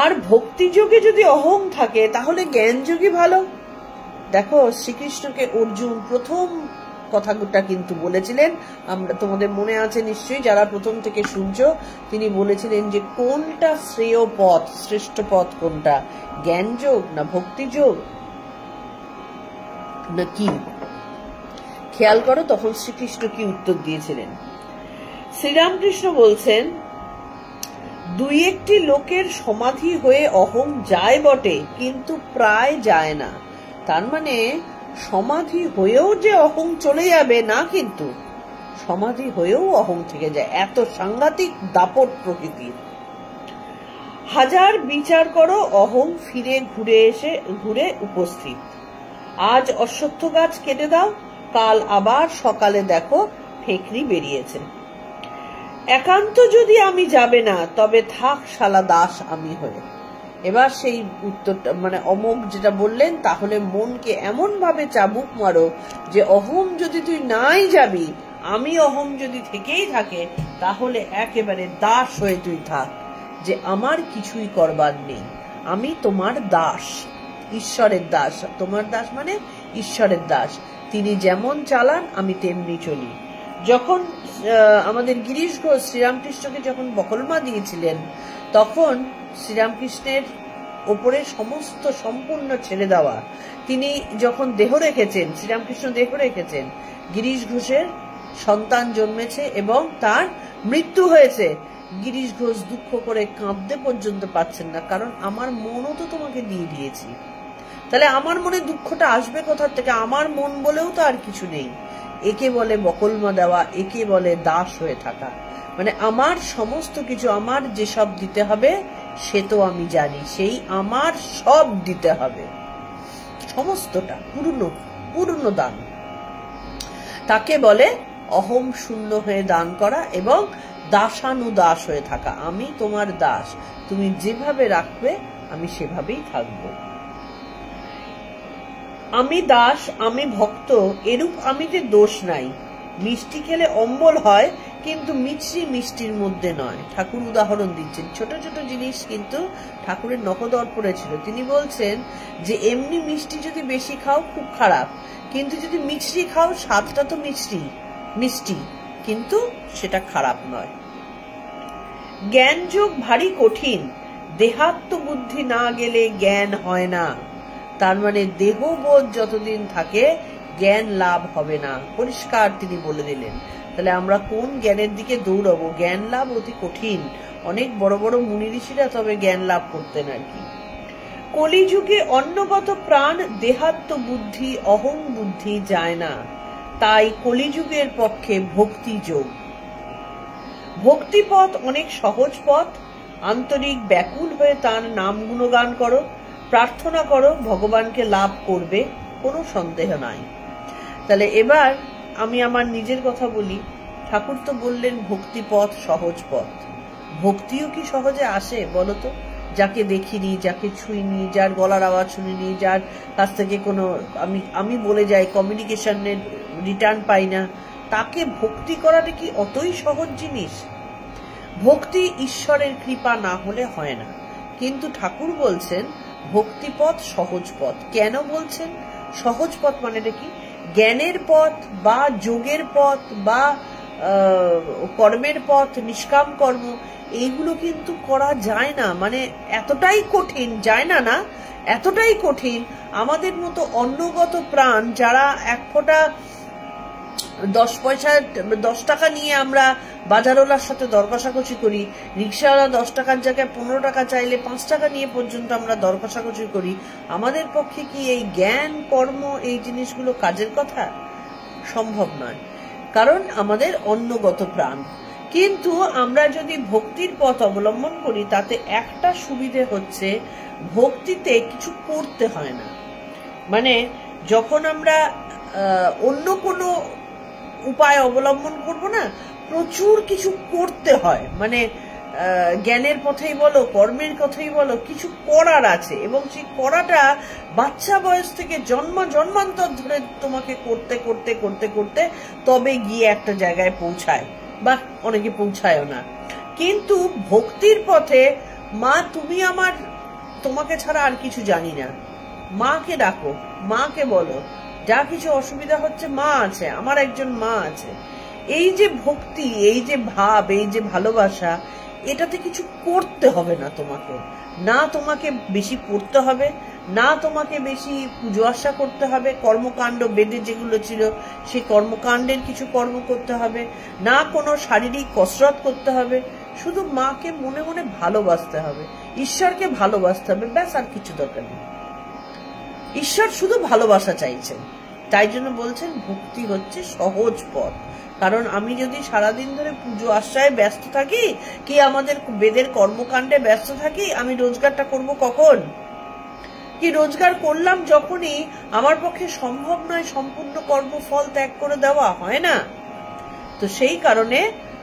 আর ভক্তি যোগে যদি অহং থাকে, তাহলে জ্ঞান যোগী ভালো। দেখো শ্রীকৃষ্ণকে অর্জুন প্রথম কথাটা কিন্তু বলেছিলেন, আমরা তোমাদের মনে আছে নিশ্চয়ই যারা প্রথম থেকে শুনছো, তিনি বলেছিলেন যে কোনটা শ্রেয় পথ, শ্রেষ্ঠ পথ কোনটা, জ্ঞান যোগ না ভক্তি যোগ না কি? খেয়াল করো তখন শ্রীকৃষ্ণ কি উত্তর দিয়েছিলেন। শ্রীরামকৃষ্ণ বলছেন, দুই একটি লোকের সমাধি হয়ে অহং যায় বটে, কিন্তু প্রায় যায় না। তার মানে সমাধি হয়েও যে অহং চলে যাবে না, কিন্তু সমাধি হয়েও অহং থেকে যায়, এত সাংঘাতিক দাপট প্রকৃতির। হাজার বিচার করো, অহং ফিরে ঘুরে উপস্থিত। আজ অশ্বত্থ গাছ কেটে দাও, কাল আবার সকালে দেখো ফেকরি বেরিয়েছে। একান্ত যদি আমি যাবে না, তবে থাক শালা দাস আমি হয়ে। এবার সেই উত্তরটা মানে অমোঘ যেটা বললেন, তাহলে মনকে এমন ভাবে চাবুক মারো যে অহম যদি তুই নাই যাবি, আমি অহম যদি থেকেই থাকে, তাহলে একেবারে দাস হয়ে তুই থাক, যে আমার কিছুই করবার নেই, আমি তোমার দাস, ঈশ্বরের দাস। তোমার দাস মানে ঈশ্বরের দাস, তিনি যেমন চালান আমি তেমনি চলি। যখন আমাদের গিরিশ ঘোষ শ্রীরামকৃষ্ণকে যখন বকলমা দিয়েছিলেন, তখন শ্রীরামকৃষ্ণের ওপরে সমস্ত সম্পূর্ণ ছেড়ে দেওয়া। তিনি যখন দেহ রেখেছেন, শ্রীরামকৃষ্ণ দেহ রেখেছেন, গিরিশ ঘোষের সন্তান জন্মেছে এবং তার মৃত্যু হয়েছে, গিরিশ ঘোষ দুঃখ করে কাঁদতে পর্যন্ত পাচ্ছেন না, কারণ আমার মনও তো তোমাকে দিয়ে দিয়েছি। তাহলে আমার মনে দুঃখটা আসবে কোথা থেকে? আমার মন বলেও তো আর কিছু নেই। একে বলে বকলমা দেওয়া, একে বলে দাস হয়ে থাকা। মানে আমার সমস্ত কিছু, আমার যেসব দিতে হবে সে তো আমি জানি, সেই আমার সব দিতে হবে, সমস্তটা পূর্ণ দান। তাকে বলে অহম শূন্য হয়ে দান করা এবং দাসানুদাস হয়ে থাকা। আমি তোমার দাস, তুমি যেভাবে রাখবে আমি সেভাবেই থাকবো। আমি দাস, আমি ভক্ত, এরূপ আমিতে দোষ নাই। মিষ্টি খেলে অম্বল হয়, কিন্তু মিছরি মিষ্টির মধ্যে নয়। ঠাকুর উদাহরণ দিচ্ছেন, ছোট ছোট জিনিস, কিন্তু ঠাকুরের নখদর্পণে ছিল। তিনি বলছেন যে এমনি মিষ্টি যদি বেশি খাও খুব খারাপ, কিন্তু যদি মিছরি খাও, স্বাদটা তো মিষ্টি, কিন্তু সেটা খারাপ নয়। জ্ঞান যোগ ভারী কঠিন, দেহাত্ম বুদ্ধি না গেলে জ্ঞান হয় না। তার মানে দেহবোধ যতদিন থাকে জ্ঞান লাভ হবে না, পরিষ্কার তিনি বলে দিলেন। তাহলে আমরা কোন জ্ঞানের দিকে দৌড়াবো? জ্ঞান লাভ অতি কঠিন। অনেক বড় বড় মুনি ঋষিরা তবে জ্ঞান লাভ করতেন আর কি। কলিযুগে অন্নগত প্রাণ দেহাত্ম বুদ্ধি অহং বুদ্ধি যায় না, তাই কলিযুগের পক্ষে ভক্তি যোগ। ভক্তিপথ অনেক সহজ পথ। আন্তরিক ব্যাকুল হয়ে তার নাম গুণগান করো, প্রার্থনা করো, ভগবানকে লাভ করবে, কোনো সন্দেহ নাই। তাহলে এবার আমি আমার নিজের কথা বলি। ঠাকুর তো বললেন ভক্তিপথ সহজ পথ। ভক্তিও কি সহজে আসে বলতো? যাকে দেখিনি, যাকে ছুঁইনি, যার গলার আওয়াজ শুনিনি, যার কাছ থেকে কোনো আমি বলে যাই কমিউনিকেশনের রিটার্ন পাই না, তাকে ভক্তি করাটা কি অতই সহজ জিনিস? ভক্তি ঈশ্বরের কৃপা না হলে হয় না। কিন্তু ঠাকুর বলছেন ভক্তিপথ সহজ পথ। কেন বলছেন সহজ পথ? মানেটা কি? জ্ঞানের পথ বা যোগের পথ বা কর্মের পথ, নিষ্কাম কর্ম, এইগুলো কিন্তু করা যায় না। মানে এতটাই কঠিন, যায় না না, এতটাই কঠিন। আমাদের মতো অন্নগত প্রাণ যারা এক ফোঁটা 10 টাকা নিয়ে আমরা বাজারওয়ালার সাথে দর কষাকষি করি, রিক্সাওয়ালা 10 টাকার জায়গায় 15 টাকা চাইলে 5 টাকা নিয়ে পর্যন্ত আমরা দর কষাকষি করি, আমাদের পক্ষে কি এই জ্ঞান কর্ম এই জিনিসগুলো কাজের কথা? সম্ভব নয়, কারণ আমাদের অন্নগত প্রাণ। কিন্তু আমরা যদি ভক্তির পথ অবলম্বন করি, তাতে একটা সুবিধে হচ্ছে, ভক্তিতে কিছু করতে হয় না। মানে যখন আমরা অন্য কোনো উপায় অবলম্বন করব না, প্রচুর কিছু করতে হয়। মানে জ্ঞানের পথেই বলো, কর্মের কথাই বলো, কিছু করার আছে, এবং সেই করাটা বাচ্চা বয়স থেকে জন্মান্তর ধরে তোমাকে করতে করতে করতে করতে তবে গিয়ে একটা জায়গায় পৌঁছায়, বা অনেকে পৌঁছায়ও না। কিন্তু ভক্তির পথে মা তুমি আমার, তোমাকে ছাড়া আর কিছু জানি না, মাকে ডাকো, মাকে বলো, যা কিছু অসুবিধা হচ্ছে মা আছে, আমার একজন মা আছে। এই যে ভক্তি, এই যে ভাব, এই যে ভালোবাসা, এটাতে কিছু করতে হবে না তোমাকে। না তোমাকে বেশি পড়তে হবে, না তোমাকে বেশি পুজো আশা করতে হবে, কর্মকাণ্ড বেদে যেগুলো ছিল সেই কর্মকাণ্ডের কিছু কর্ম করতে হবে, না কোনো শারীরিক কসরত করতে হবে। শুধু মাকে মনে মনে ভালোবাসতে হবে, ঈশ্বরকে ভালোবাসতে হবে, ব্যাস, আর কিছু দরকার নেই। ঈশ্বর শুধু ভালোবাসা চাইছেন, তাই জন্য বলছেন ভক্তি হচ্ছে সহজ পথ। কারণ আমি যদি সারাদিন ধরে পুজো আশ্রয়ে ব্যস্ত থাকি, কি আমাদের বেদের কর্মকাণ্ডে ব্যস্ত থাকি, আমি রোজগারটা করব কখন? কি রোজগার করলাম যখনই, আমার পক্ষে সম্ভব নয় সম্পূর্ণ কর্মফল ত্যাগ করে দেওয়া, হয় না। তো সেই কারণে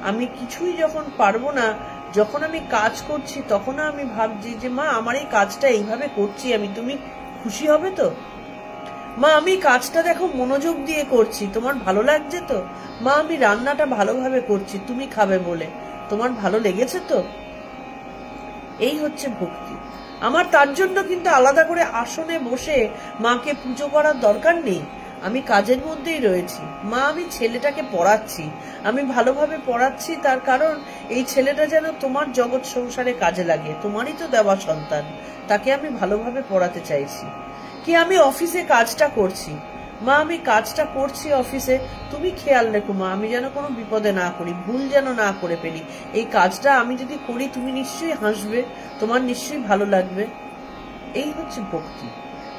আমি কিছুই যখন পারবো না, যখন আমি কাজ করছি তখন আমি ভাবছি যে মা আমার এই কাজটা এইভাবে করছি আমি, তুমি খুশি হবে তো? মা আমি কাজটা দেখো মনোযোগ দিয়ে করছি, তোমার ভালো লাগছে তো? মা আমি রান্নাটা ভালোভাবে করছি, তুমি খাবে বলে, তোমার ভালো লেগেছে তো? এই হচ্ছে ভক্তি। আমার তার জন্য কিন্তু আলাদা করে আসনে বসে মাকে পুজো করার দরকার নেই। আমি কাজের মধ্যেই রয়েছি। মা আমি ছেলেটাকে পড়াচ্ছি, আমি ভালোভাবে পড়াচ্ছি, তার কারণ এই ছেলেটা যেন তোমার জগৎ সংসারে কাজে লাগে, তোমারই তো দেওয়া সন্তান, তাকে আমি ভালোভাবে পড়াতে চাইছি। কি আমি অফিসে কাজটা করছি, মা আমি কাজটা করছি অফিসে, তুমি খেয়াল রেখো মা আমি যেন কোনো বিপদে না করি, ভুল যেন না করে ফেলি, এই কাজটা আমি যদি করি তুমি নিশ্চয়ই হাসবে, তোমার নিশ্চয়ই ভালো লাগবে। এই হচ্ছে ভক্তি।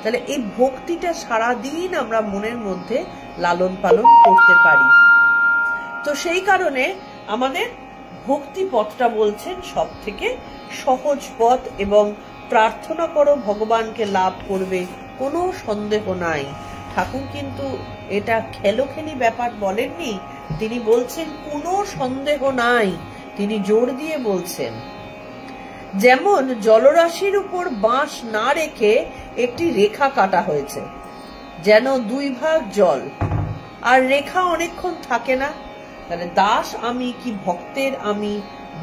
তাহলে এই ভক্তিটা সারাদিন আমরা মনের মধ্যে লালন পালন করতে পারি। তো সেই কারণে আমাদের ভক্তি পথটা বলছেন সব থেকে সহজ পথ, এবং প্রার্থনা করো ভগবানকে লাভ করবে, কোনো সন্দেহ নাই। ঠাকুর কিন্তু এটা খেলোখেলি ব্যাপার বলেননি, তিনি বলছেন কোনো সন্দেহ নাই, তিনি জোর দিয়ে বলছেন। যেমন জলরাশির উপর বাঁশ না রেখে একটি রেখা কাটা হয়েছে, যেন দুই ভাগ জল, আর রেখা অনেকক্ষণ থাকে না। তাহলে দাস আমি কি ভক্তের আমি,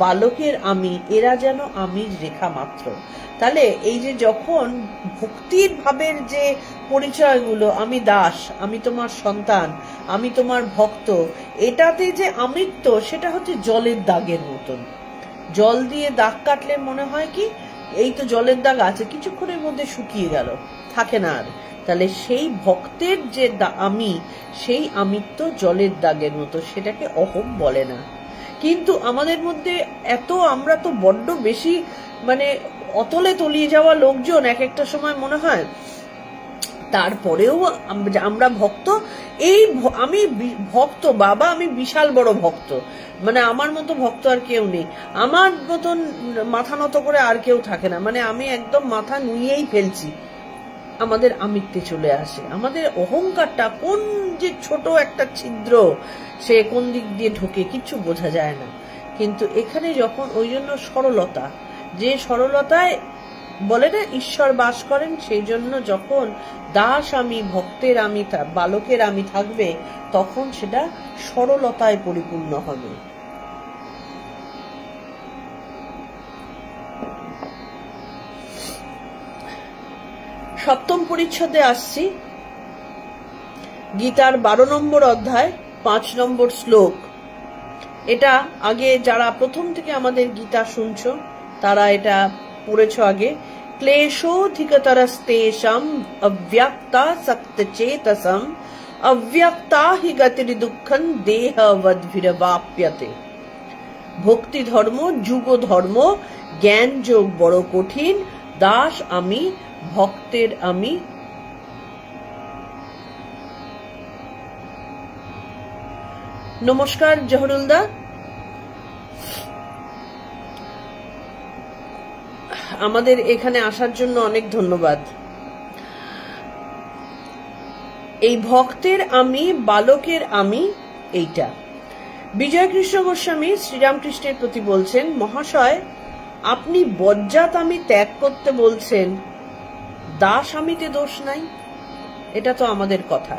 বালকের আমি, এরা যেন আমি রেখা মাত্র। তাহলে এই যে যখন ভক্তির ভাবের যে পরিচয়গুলো, আমি দাস, আমি তোমার সন্তান, আমি তোমার ভক্ত, এটাতে যে আমিত্ব, সেটা হচ্ছে জলের দাগের মতন। জল দিয়ে দাগ কাটলে মনে হয় কি এই তো জলের দাগ আছে, কিছুক্ষণের মধ্যে শুকিয়ে গেল, থাকে না আর। তাহলে সেই ভক্তের যে আমি, সেই আমিত্ব জলের দাগের মতো, সেটাকে অহম বলে না। কিন্তু আমাদের মধ্যে এত, আমরা তো বড্ড বেশি মানে অতলে তলিয়ে যাওয়া লোকজন, এক একটা সময় মনে হয় তারপরেও আমরা ভক্ত। এই আমি ভক্ত বাবা, আমি বিশাল বড় ভক্ত, মানে আমার মতো ভক্ত আর কেউ নেই, আমার মতন মাথা নত করে আর কেউ থাকে না, মানে আমি একদম মাথা নুয়েই ফেলছি। আমাদের আমিত্বে চলে আসে, আমাদের অহংকারটা কোন যে ছোট একটা ছিদ্র, সে কোন দিক দিয়ে ঢোকে কিচ্ছু বোঝা যায় না। কিন্তু এখানে যখন ওই জন্য সরলতা, যে সরলতায় বলে না ঈশ্বর বাস করেন, সেই জন্য যখন দাস আমি, ভক্তের আমি, বালকের আমি থাকবে, তখন সেটা সরলতায় পরিপূর্ণ হবে। সপ্তম পরিচ্ছদে আসছি, গীতার 12 নম্বর অধ্যায় 5 নম্বর শ্লোক। এটা আগে যারা প্রথম থেকে আমাদের গীতা শুনছো তারা এটা পড়েছ আগে। ক্লেশোধিকতরস্তেষাম অব্যক্তা সক্তচেতসম অব্যক্তা হি গতির দুঃখং দেহবদ্ভিরবাপ্যতে। ভক্তি ধর্ম যুগ ধর্ম, জ্ঞান যোগ বড় কঠিন, দাস আমি ভক্তের আমি। নমস্কার জহরুলদা, আমাদের এখানে আসার জন্য অনেক ধন্যবাদ। এই ভক্তের আমি, বালকের আমি, এইটা বিজয় কৃষ্ণ গোস্বামী শ্রীরামকৃষ্ণের প্রতি বলছেন, মহাশয় আপনি বজ্জাত আমি ত্যাগ করতে বলছেন, দাস আমিতে দোষ নাই। এটা তো আমাদের কথা,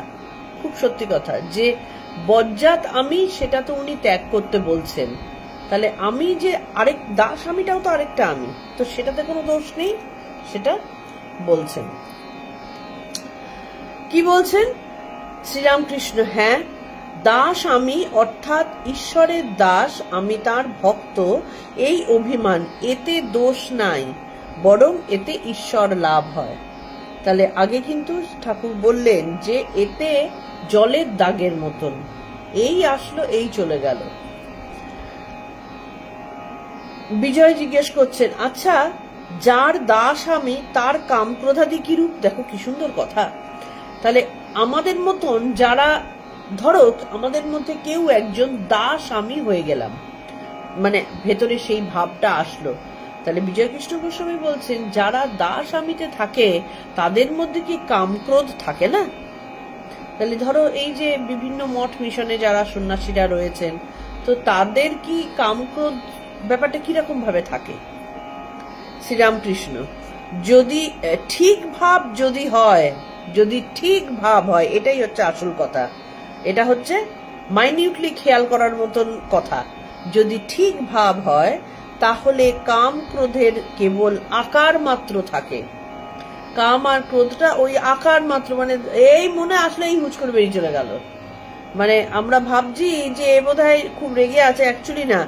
খুব সত্যি কথা, যে বজ্জাত আমি সেটা তো উনি ত্যাগ করতে বলছেন। তাহলে আমি যে আরেক দাস আমিটাও তো আরেকটা আমি, তো সেটাতে কোনো দোষ নেই, সেটা বলছেন। কি বলছেন শ্রীরামকৃষ্ণ? হ্যাঁ, দাস আমি অর্থাৎ ঈশ্বরের দাস, আমি তার ভক্ত, এই অভিমান, এতে দোষ নাই, বরং এতে ঈশ্বর লাভ হয়। তাহলে আগে কিন্তু ঠাকুর বললেন যে এতে জলের দাগের মতন, এই আসলো এই চলে গেল। বিজয় জিজ্ঞেস করছেন, আচ্ছা যার দাস আমি তার কাম ক্রোধাদি কি রূপ? দেখো কি সুন্দর কথা। তাহলে আমাদের মতন যারা, ধরো আমাদের মধ্যে কেউ একজন দাস আমি হয়ে গেলাম, মানে ভেতরে সেই ভাবটা আসলো, তাহলে বিজয়কৃষ্ণ গোস্বামী বলছেন যারা দাস আমিতে থাকে তাদের মধ্যে কি কামক্রোধ থাকে না? তাহলে ধরো এই যে বিভিন্ন মঠ মিশনে যারা সন্ন্যাসীরা রয়েছেন, তো তাদের কি কামক্রোধ ব্যাপারটা কিরকম ভাবে থাকে? শ্রীরামকৃষ্ণ, যদি ঠিক ভাব যদি হয়, যদি ঠিক ভাব হয়, এটাই হচ্ছে আসল কথা, এটা হচ্ছে মাইনিউটলি খেয়াল করার মতন কথা। যদি ঠিক ভাব হয় তাহলে কাম ক্রোধের কেবল আকার মাত্র থাকে। কাম আর ক্রোধটা ওই আকার মাত্র, মানে এই মনে আসলে এই হুচ করে বেরিয়ে চলে গেল। মানে আমরা ভাবছি যে এ বোধহয় খুব রেগে আছে, অ্যাকচুয়ালি না,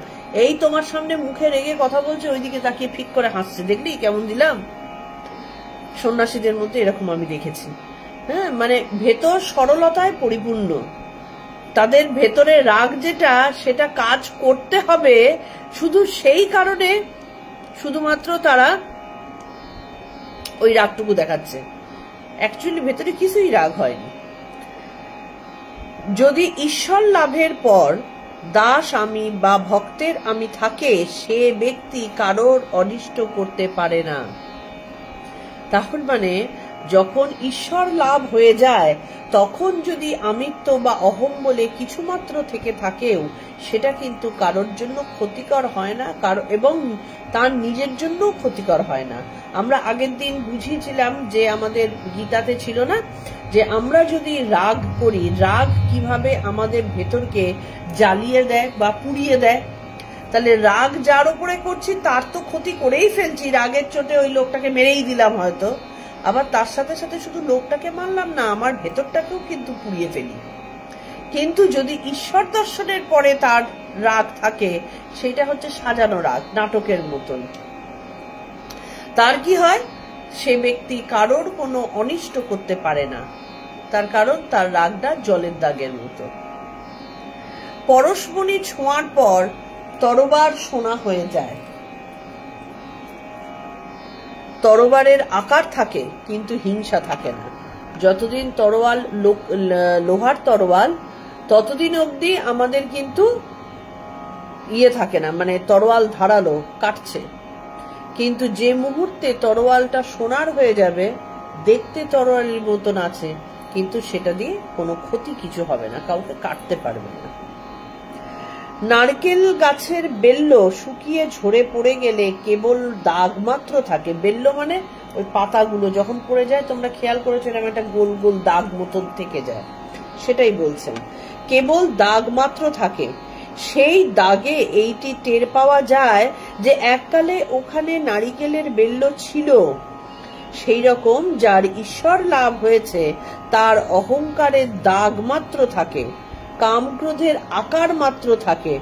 এই তোমার সামনে মুখে রেগে কথা বলছে, ওইদিকে তাকিয়ে ফিক করে হাসছে, দেখলি কেমন দিলাম? সন্ন্যাসীদের মধ্যে এরকম আমি দেখেছি। হ্যাঁ, মানে ভেতর সরলতায় পরিপূর্ণ, তাদের ভেতরে রাগ যেটা, সেটা কাজ করতে হবে, শুধু সেই কারণে শুধুমাত্র তারা ওই রাগটুকু দেখাচ্ছে। অ্যাকচুয়ালি ভেতরে কিছুই রাগ হয়নি। যদি ঈশ্বর লাভের পর দাস আমি বা ভক্তের আমি থাকে, সে ব্যক্তি কারোর অনিষ্ট করতে পারে না। তাহলে মানে যখন ঈশ্বর লাভ হয়ে যায়, তখন যদি আমিত্ব বা অহম বলে কিছুমাত্র থেকে থাকেও, সেটা কিন্তু কারোর জন্য ক্ষতিকর হয় না, এবং তার নিজের জন্য ক্ষতিকর হয় না। আমরা আগের দিন বুঝিয়েছিলাম যে আমাদের গীতাতে ছিল না যে আমরা যদি রাগ করি, রাগ কিভাবে আমাদের ভেতরকে জ্বালিয়ে দেয় বা পুড়িয়ে দেয়। তাহলে রাগ যার উপরে করছি তার তো ক্ষতি করেই ফেলছি, রাগের চোটে ওই লোকটাকে মেরেই দিলাম হয়তো, আবার তার সাথে সাথে শুধু লোকটাকে মারলাম না, আমার ভেতরটাকেও কিন্তু পুড়িয়ে ফেলি। কিন্তু যদি ঈশ্বর দর্শনের পরে তার রাগ থাকে, সেটা হচ্ছে সাজানো রাগ, নাটকের মতন। তার কি হয়, সে ব্যক্তি কারোর কোনো অনিষ্ট করতে পারে না, তার কারণ তার রাগটা জলের দাগের মতো। পরশমণি ছোঁয়ার পর তরবার সোনা হয়ে যায়। তরবারের আকার থাকে কিন্তু হিংসা থাকে না। যতদিন তরোয়াল লোহার তরোয়াল, ততদিন অবধি আমাদের কিন্তু থাকে না, মানে তরোয়াল ধারালো কাটছে। কিন্তু যে মুহূর্তে তরোয়ালটা সোনার হয়ে যাবে, দেখতে তরোয়ালের মতন আছে, কিন্তু সেটা দিয়ে কোনো ক্ষতি কিছু হবে না, কাউকে কাটতে পারবে না। নারকেল গাছের বেল্ল শুকিয়ে ঝরে পড়ে গেলে কেবল দাগ মাত্র থাকে। বেল্ল মানে ওই পাতাগুলো যখন পড়ে যায়, তোমরা খেয়াল করেছো এরকম একটা গোল গোল দাগ মতন থেকে যায়, সেটাই বলছেন। কেবল দাগ মাত্র থাকে, সেই দাগে এইটি টের পাওয়া যায় যে এককালে ওখানে নারিকেলের বেল্ল ছিল। সেই রকম যার ঈশ্বর লাভ হয়েছে, তার অহংকারের দাগ মাত্র থাকে, কামক্রোধের আকার মাত্র থাকে,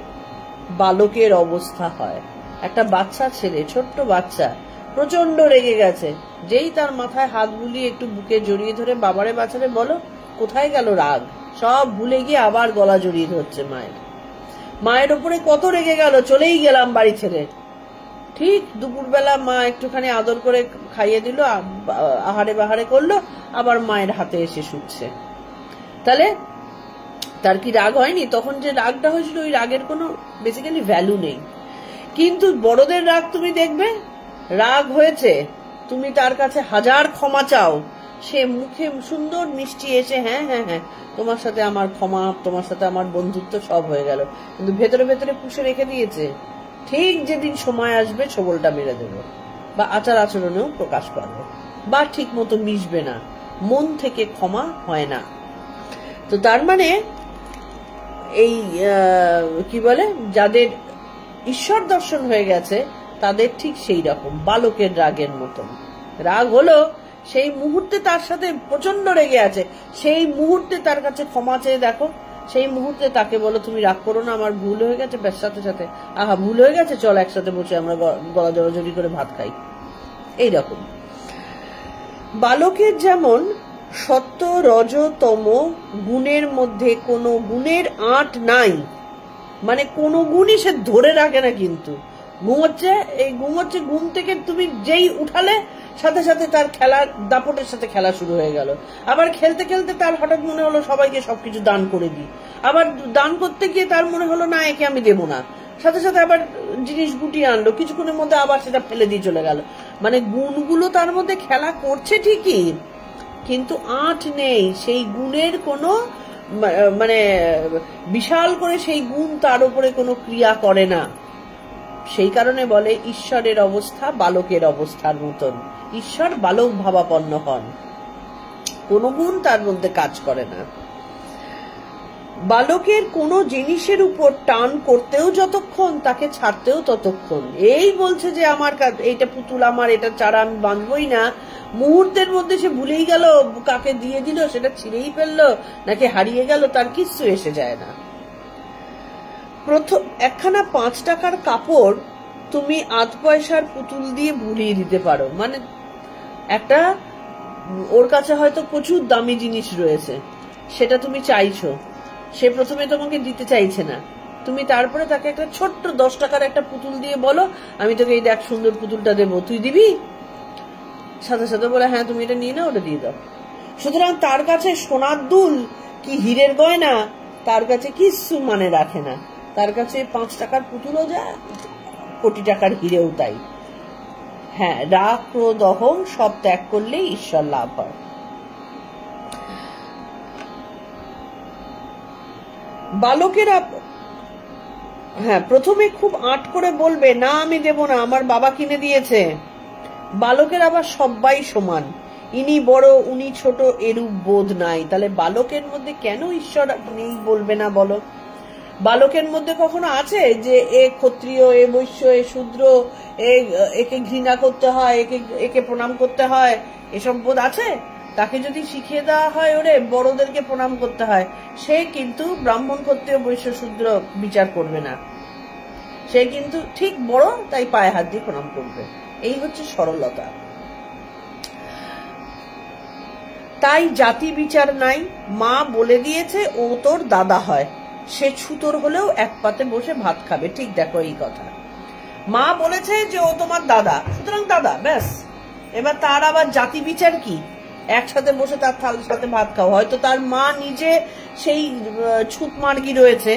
বালকের অবস্থা হয়। একটা বাচ্চা ছেলে, ছোট্ট বাচ্চা, প্রচন্ড রেগে গেছে, যেই তার মাথায় হাত বুলিয়ে একটু বুকে জড়িয়ে ধরে বাবারে বাচ্চারে বলো, কোথায় গেল রাগ, সব ভুলে গিয়ে আবার গলা জড়িয়ে ধরছে মায়ের। মায়ের ওপরে কত রেগে গেল, চলেই গেলাম বাড়ি ছেড়ে। ঠিক দুপুরবেলা মা একটুখানি আদর করে খাইয়ে দিল, আহারে বাহারে করলো, আবার মায়ের হাতে এসে শুচ্ছে। তাহলে তার কি রাগ হয়নি? তখন যে রাগটা হয়েছিল, ওই রাগের কোনো বেসিক্যালি ভ্যালু নেই। কিন্তু বড়দের রাগ তুমি দেখবে, রাগ হয়েছে, তুমি তার কাছে হাজার ক্ষমা চাও, সে মুখে সুন্দর মিষ্টি এসে হ্যাঁ হ্যাঁ হ্যাঁ তোমার সাথে আমার ক্ষমা, তোমার সাথে আমার বন্ধুত্ব সব হয়ে গেল, কিন্তু ভেতরে ভেতরে পুষে রেখে দিয়েছে। ঠিক যেদিন সময় আসবে ছোবলটা মেরে দেবে, বা আচার আচরণেও প্রকাশ পাবে, বা ঠিক মতো মিশবে না, মন থেকে ক্ষমা হয় না। তো তার মানে এই কি বলে, যাদের ঈশ্বর দর্শন হয়ে গেছে তাদের ঠিক সেই রকম বালকের রাগের মতন। রাগ হলো, সেই মুহূর্তে তার সাথে প্রচন্ড রেগে আছে, সেই মুহূর্তে তার কাছে ক্ষমা চেয়ে দেখো, সেই মুহূর্তে তাকে বলো তুমি রাগ করো না, আমার ভুল হয়ে গেছে, ব্যাস সাথে সাথে আহা ভুল হয়ে গেছে, চল একসাথে বসে আমরা গলা জড়াজড়ি করে ভাত খাই। এইরকম বালকের যেমন সত্য রজ তম গুণের মধ্যে কোনো গুণের আঁট নাই, মানে কোনো গুণই সে ধরে রাখে না। কিন্তু ঘুমোচ্ছে, ঘুম থেকে তুমি যেই উঠালে সাথে সাথে তার খেলার দাপটের সাথে খেলা শুরু হয়ে গেল। আবার খেলতে খেলতে তার হঠাৎ মনে হলো সবাইকে সবকিছু দান করে দিই, আবার দান করতে গিয়ে তার মনে হলো না একে আমি দেবো না, সাথে সাথে আবার জিনিস গুটিয়ে আনলো, কিছুক্ষণের মধ্যে আবার সেটা ফেলে দিয়ে চলে গেল। মানে গুণগুলো তার মধ্যে খেলা করছে ঠিকই, কিন্তু আঁট নেই, সেই গুণের কোনো মানে বিশাল করে সেই গুণ তার উপরে কোনো ক্রিয়া করে না। সেই কারণে বলে ঈশ্বরের অবস্থা বালকের অবস্থার মতন। ঈশ্বর বালক ভাবাপন্ন হন, কোনো গুণ তার মধ্যে কাজ করে না। বালকের কোনো জিনিসের উপর টান করতেও যতক্ষণ, তাকে ছাড়তেও ততক্ষণ। এই বলছে যে আমার এইটা পুতুল আমার, এটা চারা আমি বাঁধবই না, মুহূর্তের মধ্যে সে ভুলেই গেল, কাকে দিয়ে দিল, সেটা ছিঁড়েই ফেললো নাকি হারিয়ে গেল, তার কিচ্ছু এসে যায় না। প্রথম একখানা 5 টাকার কাপড় তুমি 8 পয়সার পুতুল দিয়ে ভুলিয়ে দিতে পারো। মানে একটা, ওর কাছে হয়তো প্রচুর দামি জিনিস রয়েছে, সেটা তুমি চাইছো, সে প্রথমে তোমাকে দিতে চাইছে না, তুমি তারপরে তাকে একটা ছোট্ট 10 টাকার একটা পুতুল দিয়ে বলো আমি তোকে এই দেখ সুন্দর পুতুলটা দেবো, তুই দিবি? সাথে সাথে বলে হ্যাঁ তুমি এটা নিয়ে নাও, ওটা দিয়ে দাও। সুতরাং তার কাছে সোনার দুল কি হীরের গয়না তার কাছে কিচ্ছু মানে রাখে না। তার কাছে 5 টাকার পুতুলও যা, কোটি টাকার হীরেও তাই। হ্যাঁ, রাগ ক্রোধ অহং সব ত্যাগ করলেই ঈশ্বর লাভ হয়। বালকেরা হ্যাঁ প্রথমে খুব আট করে বলবে না আমি দেব না, আমার বাবা কিনে দিয়েছে। বালকের আবার সবাই সমান, ইনি বড় উনি ছোট এরূপ বোধ নাই। তাহলে বালকের মধ্যে কেন ঈশ্বর নেই বলবে না বলো? বালকের মধ্যে কখনো আছে যে এ ক্ষত্রিয়, এ বৈশ্য, এ শূদ্র, একে ঘৃণা করতে হয়, একে প্রণাম করতে হয়, এসব বোধ আছে? তাকে যদি শিখিয়ে দেওয়া হয় ওরে বড়দেরকে প্রণাম করতে হয়, সে কিন্তু ব্রাহ্মণ, ক্ষত্রিয়, বৈশ্য, শূদ্র বিচার করবে না, সে কিন্তু ঠিক বড় তাই পায়ে হাত দিয়ে প্রণাম করবে। এই হচ্ছে সরলতা। তাই জাতি বিচার নাই। মা বলে দিয়েছে ও তোর দাদা হয়, সে ছুতোর হলেও এক পাতে বসে ভাত খাবে। ঠিক দেখো এই কথা, মা বলেছে যে ও তোমার দাদা, সুতরাং দাদা, ব্যাস। এবার তার আবার জাতি বিচার কি? একসাথে বসে তার থালের সাথে ভাত খাও। হয়তো তার মা নিজে সেই ছুত মার্গি রয়েছে,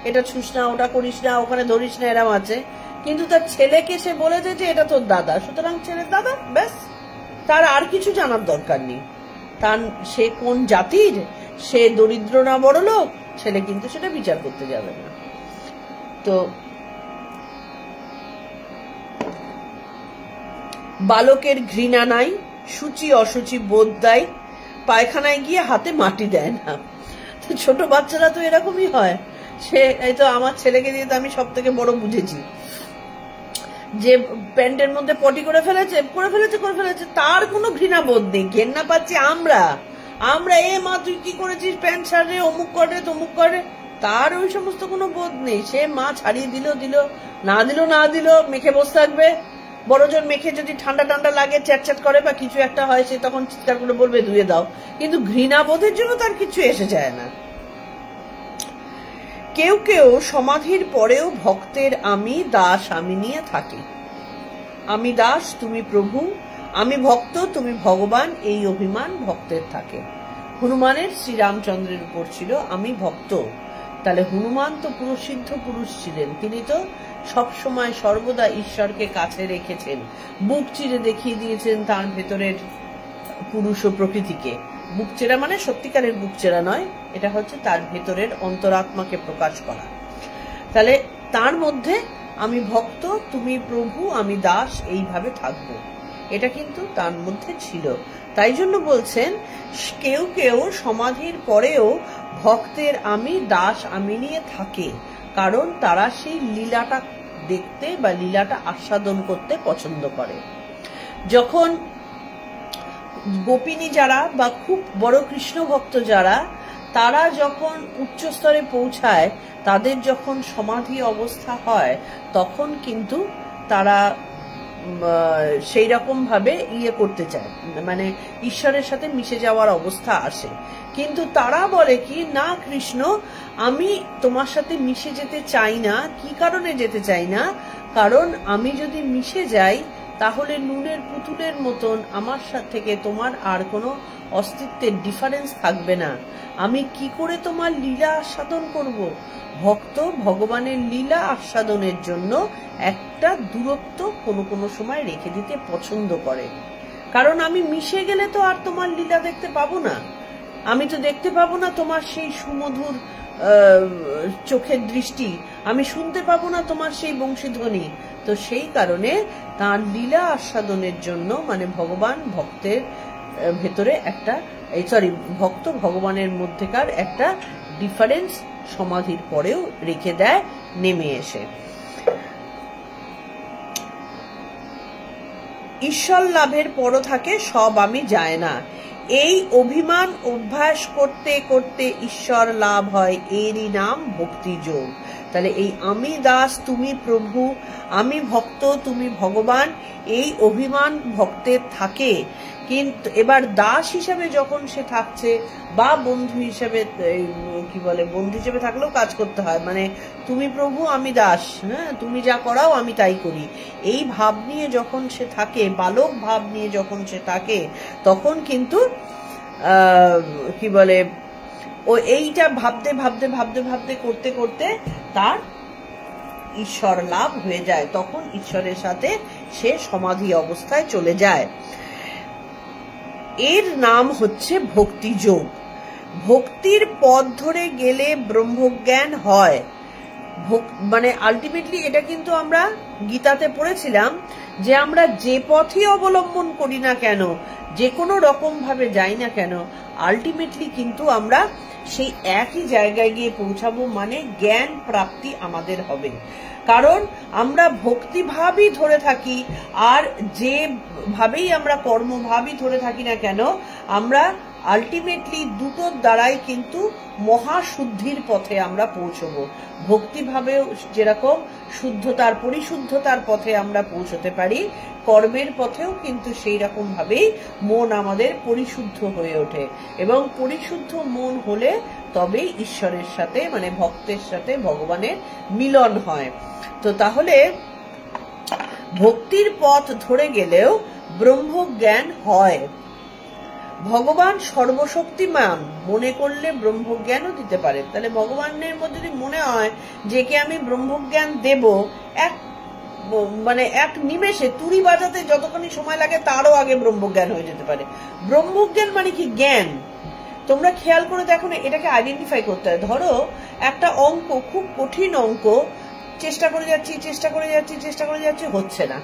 এটা ছুস না, ওটা করিস না, ওখানে ধরিস না, এরম আছে, কিন্তু তার ছেলেকে সে বলেছে যে এটা তোর দাদা, সুতরাং ছেলের দাদা, ব্যাস। তার আর কিছু জানার দরকার নেই। তার সে কোন জাতির, সে দরিদ্র না বড় লোক, ছেলে কিন্তু সেটা বিচার করতে যাবে না। তো বালকের ঘৃণা নাই, সূচি অসুচি বোধ দেয়, পায়খানায় গিয়ে হাতে মাটি দেয় না। তো ছোট বাচ্চারা তো এরকমই হয়। সে এই তো আমার ছেলেকে দিয়ে তো আমি সব থেকে বড় বুঝেছি, যে প্যান্টের মধ্যে পটি করে ফেলেছে, তার কোনো ঘৃণা বোধ নেই। ঘেন্না পাচ্ছি আমরা এ মা তুই কি করেছিস, প্যান্ট ছাড়ে, অমুক করে তমুক করে, তার ওই সমস্ত কোনো বোধ নেই। সে মা ছাড়িয়ে দিল, না দিল, মেখে বসে থাকবে। বড়জন মেখে যদি ঠান্ডা ঠান্ডা লাগে, চ্যাটচ্যাট করে বা কিছু একটা হয়, সে তখন চিৎকার করে বলবে ধুয়ে দাও, কিন্তু ঘৃণা বোধের জন্য তার কিছু এসে যায় না। কেউ কেউ সমাধির পরেও ভক্তের আমি দাস আমি নিয়ে থাকে। আমি দাস, তুমি প্রভু, আমি ভক্ত, তুমি ভগবান, এই অভিমান ভক্তের থাকে। হনুমানের শ্রীরামচন্দ্রের উপর ছিল আমি ভক্ত। তাহলে হনুমান তো পুরুষসিদ্ধ পুরুষ ছিলেন, তিনি তো সবসময় সর্বদা ঈশ্বরকে কাছে রেখেছেন, বুক চিরে দেখিয়ে দিয়েছেন তার ভেতরের পুরুষ ও প্রকৃতিকে। বুক চেরা মানে সত্যিকারের বুক চেরা নয়, এটা হচ্ছে তার ভেতরের অন্তরাত্মাকে প্রকাশ করা। তাহলে তার মধ্যে আমি ভক্ত, তুমি প্রভু, আমি দাস, এইভাবে থাকবো, এটা কিন্তু তার মধ্যে ছিল। তাই জন্য বলছেন কেউ কেউ সমাধির পরেও ভক্তের আমি দাস আমি নিয়ে থাকে, কারণ তারা সেই লীলাটা দেখতে বা লীলাটা আস্বাদন করতে পছন্দ করে। যখন গোপিনী যারা বা খুব বড় কৃষ্ণ ভক্ত যারা, তারা যখন উচ্চ স্তরে পৌঁছায়, তাদের যখন সমাধি অবস্থা হয়, তখন কিন্তু তারা সেই রকম ভাবে করতে চায়, মানে ঈশ্বরের সাথে মিশে যাওয়ার অবস্থা আসে। কিন্তু তারা বলে কি না কৃষ্ণ, আমি তোমার সাথে মিশে যেতে চাই না। কি কারণে যেতে চাই না? কারণ আমি যদি মিশে যাই তাহলে নুনের পুতুলের মতন আমার থেকে তোমার আর কোনো অস্তিত্বের ডিফারেন্স থাকবে না। আমি কি করে তোমার লীলা আস্বাদন করব? ভক্ত ভগবানের লীলা আস্বাদনের জন্য একটা দূরত্ব কোনো সময় রেখে দিতে পছন্দ করে, কারণ আমি মিশে গেলে তো আর তোমার লীলা দেখতে পাবো না। আমি তো দেখতে পাবো না তোমার সেই সুমধুর চোখের দৃষ্টি, আমি শুনতে পাবো না তোমার সেই বংশীধ্বনি। তো সেই কারণে তার লীলা আস্বাদনের জন্য মানে ভগবান ভক্তের ভেতরে একটা ভক্ত ভগবানের মধ্যেকার একটা ডিফারেন্স সমাধির পরেও রেখে দেয় নেমে এসে। ঈশ্বর লাভের পরও থাকে সব আমি যায় না, এই অভিমান অভ্যাস করতে করতে ঈশ্বর লাভ হয়, এরই নাম ভক্তিযোগ। তাহলে এই আমি দাস তুমি প্রভু, আমি ভক্ত তুমি ভগবান, এই অভিমান ভক্তের থাকে। কিন্তু এবার দাস হিসেবে যখন সে থাকছে বা বন্ধু হিসেবে বন্ধু হিসেবে থাকলেও কাজ করতে হয়, মানে তুমি প্রভু আমি দাস, হ্যাঁ তুমি যা করাও আমি তাই করি, এই ভাব নিয়ে যখন সে থাকে, বালক ভাব নিয়ে যখন সে থাকে, তখন কিন্তু ও এইটা ভাবতে ভাবতে ভাবতে ভাবতে করতে করতে তার ঈশ্বর লাভ হয়ে যায়, তখন ঈশ্বরের সাথে সে সমাধি অবস্থায় চলে যায়। এর নাম হচ্ছে ভক্তিযোগ। ভক্তির পথ ধরে গেলে ব্রহ্মজ্ঞান হয়, মানে আলটিমেটলি এটা কিন্তু আমরা গীতাতে পড়েছিলাম যে আমরা যে পথই অবলম্বন করি না কেন, যে কোনো রকম ভাবে যাই না কেন, আলটিমেটলি কিন্তু আমরা সেই একই জায়গায় গিয়ে পৌঁছাবো, মানে জ্ঞান প্রাপ্তি আমাদের হবে। কারণ আমরা ভক্তিভাবই ধরে থাকি, আর যে ভাবেই আমরা কর্মভাবই ধরে থাকি না কেন, আমরা আলটিমেটলি দুটোর দ্বারাই কিন্তু মহাশুদ্ধির পথে আমরা পৌঁছবো। ভক্তিভাবেও যেরকম শুদ্ধতার পরিশুদ্ধতার পথে আমরা পৌঁছতে পারি, কর্মের পথেও কিন্তু সেই রকম ভাবেই মন আমাদের পরিশুদ্ধ হয়ে ওঠে, এবং পরিশুদ্ধ মন হলে তবেই ঈশ্বরের সাথে মানে ভক্তের সাথে ভগবানের মিলন হয়। তো তাহলে ভক্তির পথ ধরে গেলেও ব্রহ্মজ্ঞান হয়। ভগবান সর্বশক্তিমান মনে করলে ব্রহ্মজ্ঞানও দিতে পারে। তাহলে ভগবানের মধ্যে যদি মনে হয় যে কে আমি ব্রহ্মজ্ঞান দেব, এক নিমেষে তুড়ি বাজাতে যতক্ষণ সময় লাগে তারও আগে ব্রহ্মজ্ঞান হয়ে যেতে পারে। ব্রহ্মজ্ঞান মানে কি? জ্ঞান। তোমরা খেয়াল করে দেখো না, এটাকে আইডেন্টিফাই করতে হয়। ধরো একটা অঙ্ক, খুব কঠিন অঙ্ক, চেষ্টা করে যাচ্ছি হচ্ছে না,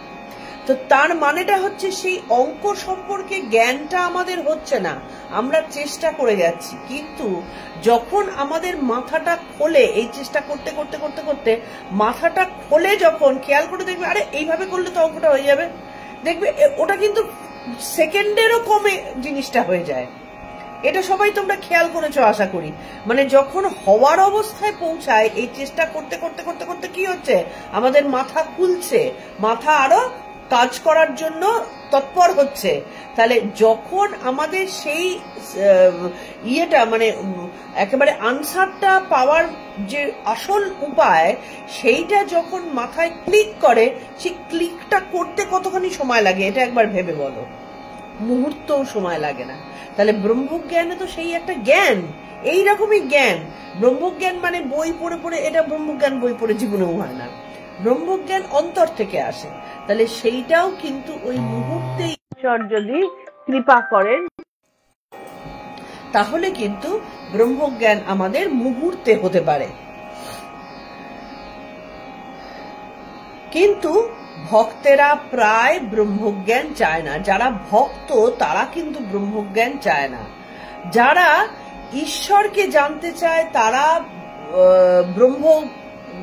তো তার মানেটা হচ্ছে সেই অঙ্ক সম্পর্কে জ্ঞানটা আমাদের হচ্ছে না, আমরা চেষ্টা করে যাচ্ছি। কিন্তু যখন আমাদের মাথাটা খোলে, এই চেষ্টা করতে করতে করতে করতে মাথাটা খোলে, যখন খেয়াল করে দেখবে আরে এইভাবে করলে তো অঙ্কটা হয়ে যাবে, দেখবে ওটা কিন্তু সেকেন্ডেরও কমে জিনিসটা হয়ে যায়। এটা সবাই তোমরা খেয়াল করেছো আশা করি। মানে যখন হওয়ার অবস্থায় পৌঁছায়, এই চেষ্টা করতে করতে করতে করতে কি হচ্ছে, আমাদের মাথা খুলছে, মাথা আরো কাজ করার জন্য তৎপর হচ্ছে। তাহলে যখন আমাদের সেই মানে একেবারে আনসারটা পাওয়ার যে আসল উপায়, সেইটা যখন মাথায় ক্লিক করে, সেই ক্লিকটা করতে কতখানি সময় লাগে এটা একবার ভেবে বলো। মুহূর্তও সময় লাগে না। তাহলে ব্রহ্মজ্ঞানে তো সেই একটা জ্ঞান, এইরকমই জ্ঞান। ব্রহ্মজ্ঞান মানে বই পড়ে পড়ে, এটা ব্রহ্মজ্ঞান বই পড়ে জীবনেও হয় না। ব্রহ্মজ্ঞান অন্তর থেকে আসে। তাহলে সেইটাও কিন্তু ওই মুহূর্তে ঈশ্বর যদি কৃপা করেন, তাহলে কিন্তু ব্রহ্মজ্ঞান আমাদের মুহূর্তে হতে পারে। কিন্তু ভক্তেরা প্রায় ব্রহ্মজ্ঞান চায় না। যারা ভক্ত তারা কিন্তু ব্রহ্মজ্ঞান চায় না। যারা ঈশ্বরকে জানতে চায় তারা ব্রহ্ম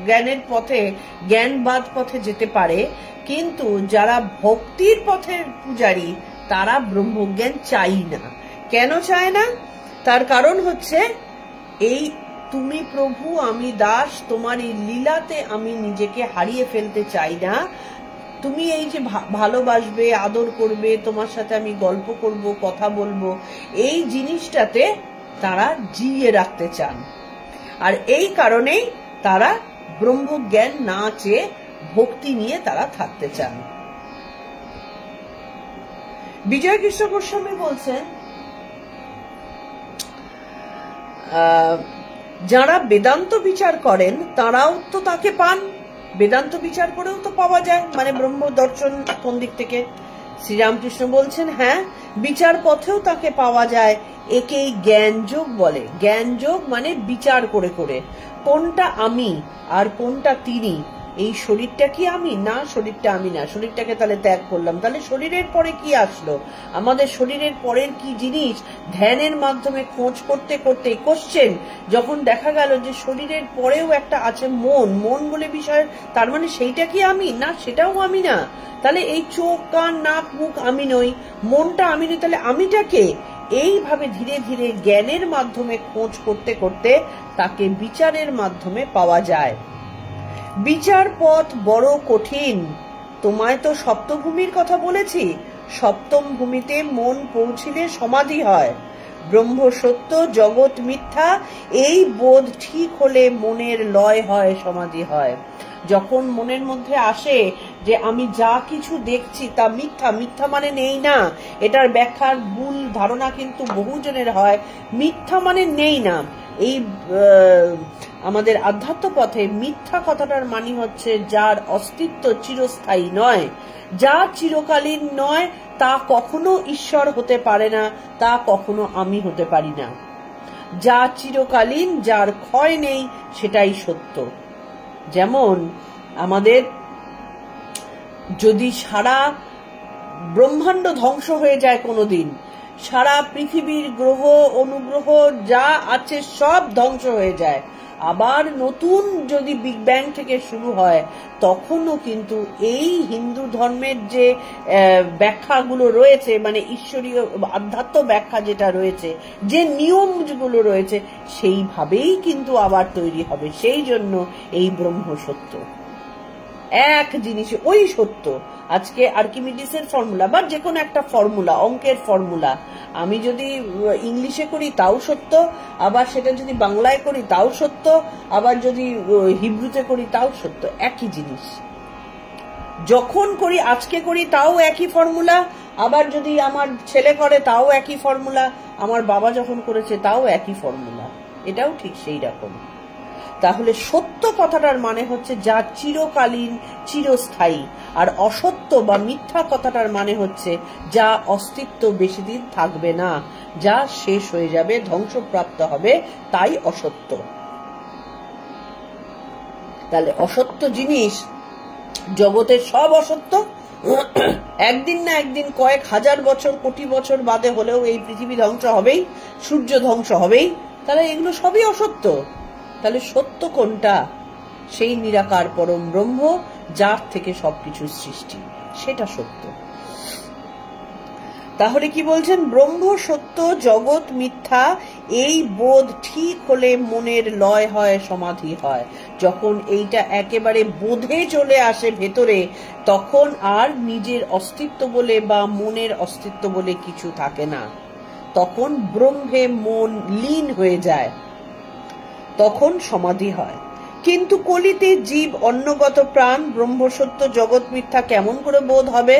জ্ঞানের পথে, জ্ঞানবাদ পথে যেতে পারে। কিন্তু যারা ভক্তির পথের পূজারী তারা ব্রহ্মজ্ঞান চাই না। কেন চায় না? তার কারণ হচ্ছে এই তুমি প্রভু আমি দাস, তোমার এই লীলাতে আমি নিজেকে হারিয়ে ফেলতে চাই না। তুমি এই যে ভালোবাসবে, আদর করবে, তোমার সাথে আমি গল্প করব, কথা বলবো, এই জিনিসটাতে তারা জিয়ে রাখতে চান। আর এই কারণেই তারা ব্রহ্মজ্ঞান না চেয়ে ভক্তি নিয়ে তারা থাকতে চান। বিজয় কৃষ্ণ গোস্বামী বলছেন, যারা বেদান্ত বিচার করেন তারাও তো তাকে পান। বেদান্ত বিচার করেও তো পাওয়া যায়, মানে ব্রহ্ম দর্শন কোন দিক থেকে, শ্রীরামকৃষ্ণ বলছেন হ্যাঁ, বিচার পথেও তাকে পাওয়া যায়, একেই জ্ঞান যোগ বলে। জ্ঞান যোগ মানে বিচার করে করে কোনটা আমি আর কোনটা তিনি। এই শরীরটা কি আমি? না, শরীরটা আমি না। শরীরটাকে তাহলে ত্যাগ করলাম, তাহলে শরীরের পরে কি আসলো? আমাদের শরীরের পরের কি জিনিস? ধ্যানের মাধ্যমে খোঁজ করতে করতে কোশ্চেন যখন দেখা গেল যে শরীরের পরেও একটা আছে মন, মন বলে বিষয়, তার মানে সেইটা কি আমি? না, সেটাও আমি না। তাহলে এই চোখ, কান, নাক, মুখ আমি নই, মনটা আমি নই, তাহলে আমিটা কে? এইভাবে ধীরে ধীরে জ্ঞানের মাধ্যমে খোঁজ করতে করতে তাকে বিচারের মাধ্যমে পাওয়া যায়। বিচার পথ বড় কঠিন। তোমায় তো সপ্তভূমির কথা বলেছি। সপ্তম ভূমিতে মন পৌঁছিলে সমাধি হয়। ব্রহ্ম সত্য, জগৎ মিথ্যা, এই বোধ ঠিক হলে মনের লয় হয়, সমাধি হয়। যখন মনের মধ্যে আসে যে আমি যা কিছু দেখছি তা মিথ্যা, মিথ্যা মানে নেই না, এটার ব্যাখ্যার ভুল ধারণা কিন্তু বহুজনের হয়। মিথ্যা মানে নেই না। এই আমাদের আধ্যাত্ম পথে মিথ্যা কথাটার মানে হচ্ছে যার অস্তিত্ব চিরস্থায়ী নয়, যা চিরকালীন নয়, তা কখনো ঈশ্বর হতে পারে না, তা কখনো আমি হতে পারি না। যা চিরকালীন, যার ক্ষয় নেই, সেটাই সত্য। যেমন আমাদের যদি সারা ব্রহ্মাণ্ড ধ্বংস হয়ে যায় কোনোদিন, সারা পৃথিবীর গ্রহ অনুগ্রহ যা আছে সব ধ্বংস হয়ে যায়, আবার নতুন যদি বিগ ব্যাং থেকে শুরু হয়, তখনও কিন্তু এই হিন্দু ধর্মের যে ব্যাখ্যাগুলো রয়েছে, মানে ঈশ্বরীয় আধ্যাত্ম ব্যাখ্যা যেটা রয়েছে, যে নিয়মগুলো রয়েছে, সেইভাবেই কিন্তু আবার তৈরি হবে। সেই জন্য এই ব্রহ্ম সত্য এক জিনিস, ওই সত্য। আজকে আর্কিমিডিসের ফর্মুলা বা যে কোনো একটা ফর্মুলা, অঙ্কের ফর্মুলা, আমি যদি ইংলিশে করি তাও সত্য, আবার সেটা যদি বাংলায় করি তাও সত্য, আবার যদি হিব্রুতে করি তাও সত্য, একই জিনিস। যখন করি, আজকে করি তাও একই ফর্মুলা, আবার যদি আমার ছেলে করে তাও একই ফর্মুলা, আমার বাবা যখন করেছে তাও একই ফর্মুলা, এটাও ঠিক সেই রকম। তাহলে সত্য কথাটার মানে হচ্ছে যা চিরকালীন, চিরস্থায়ী, আর অসত্য বা মিথ্যা কথাটার মানে হচ্ছে যা অস্তিত্ব বেশি দিন থাকবে না, যা শেষ হয়ে যাবে, ধ্বংসপ্রাপ্ত হবে, তাই অসত্য। তাহলে অসত্য জিনিস, জগতের সব অসত্য একদিন না একদিন, কয়েক হাজার বছর, কোটি বছর বাদে হলেও এই পৃথিবী ধ্বংস হবেই, সূর্য ধ্বংস হবেই, তাহলে এগুলো সবই অসত্য। তাহলে সত্য কোনটা? সেই নিরাকার পরম ব্রহ্ম, যার থেকে সবকিছু সৃষ্টি, সেটা সত্য। তাহলে কি বলছেন? ব্রহ্ম সত্য, জগৎ মিথ্যা, এই বোধ ঠিক হলে মনের লয় হয়, সমাধি হয়। যখন এইটা একেবারে বোধে চলে আসে ভেতরে, তখন আর নিজের অস্তিত্ব বলে বা মনের অস্তিত্ব বলে কিছু থাকে না। তখন ব্রহ্মে মন লীন হয়ে যায়, তখন সমাধি হয়। কিন্তু কলিতে জীব অন্নগত প্রাণ, ব্রহ্ম সত্য জগৎ মিথ্যা কেমন করে বোধ হবে?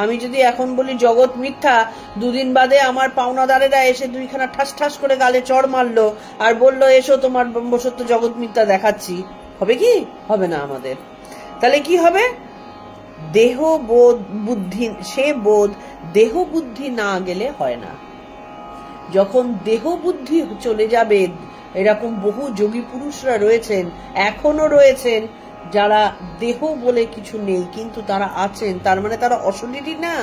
আমি যদি এখন বলি জগৎ মিথ্যা, দুদিন বাদে আমার পাওনাদারেরা এসে দুইখানা ঠাস ঠাস করে গালে চড় মারলো আর বললো এসো তোমার ব্রহ্ম সত্য জগৎ মিথ্যা দেখাচ্ছি, হবে কি? হবে না আমাদের। তাহলে কি হবে? দেহ বোধ বুদ্ধি, সে বোধ দেহ বুদ্ধি না গেলে হয় না। যখন দেহ বুদ্ধি চলে যাবে, এরকম বহু যোগী পুরুষরা রয়েছেন, এখনো রয়েছেন, যারা দেহ বলে কিছু নেই, কিন্তু তারা আছেন। তার মানে তারা অশরীরী না,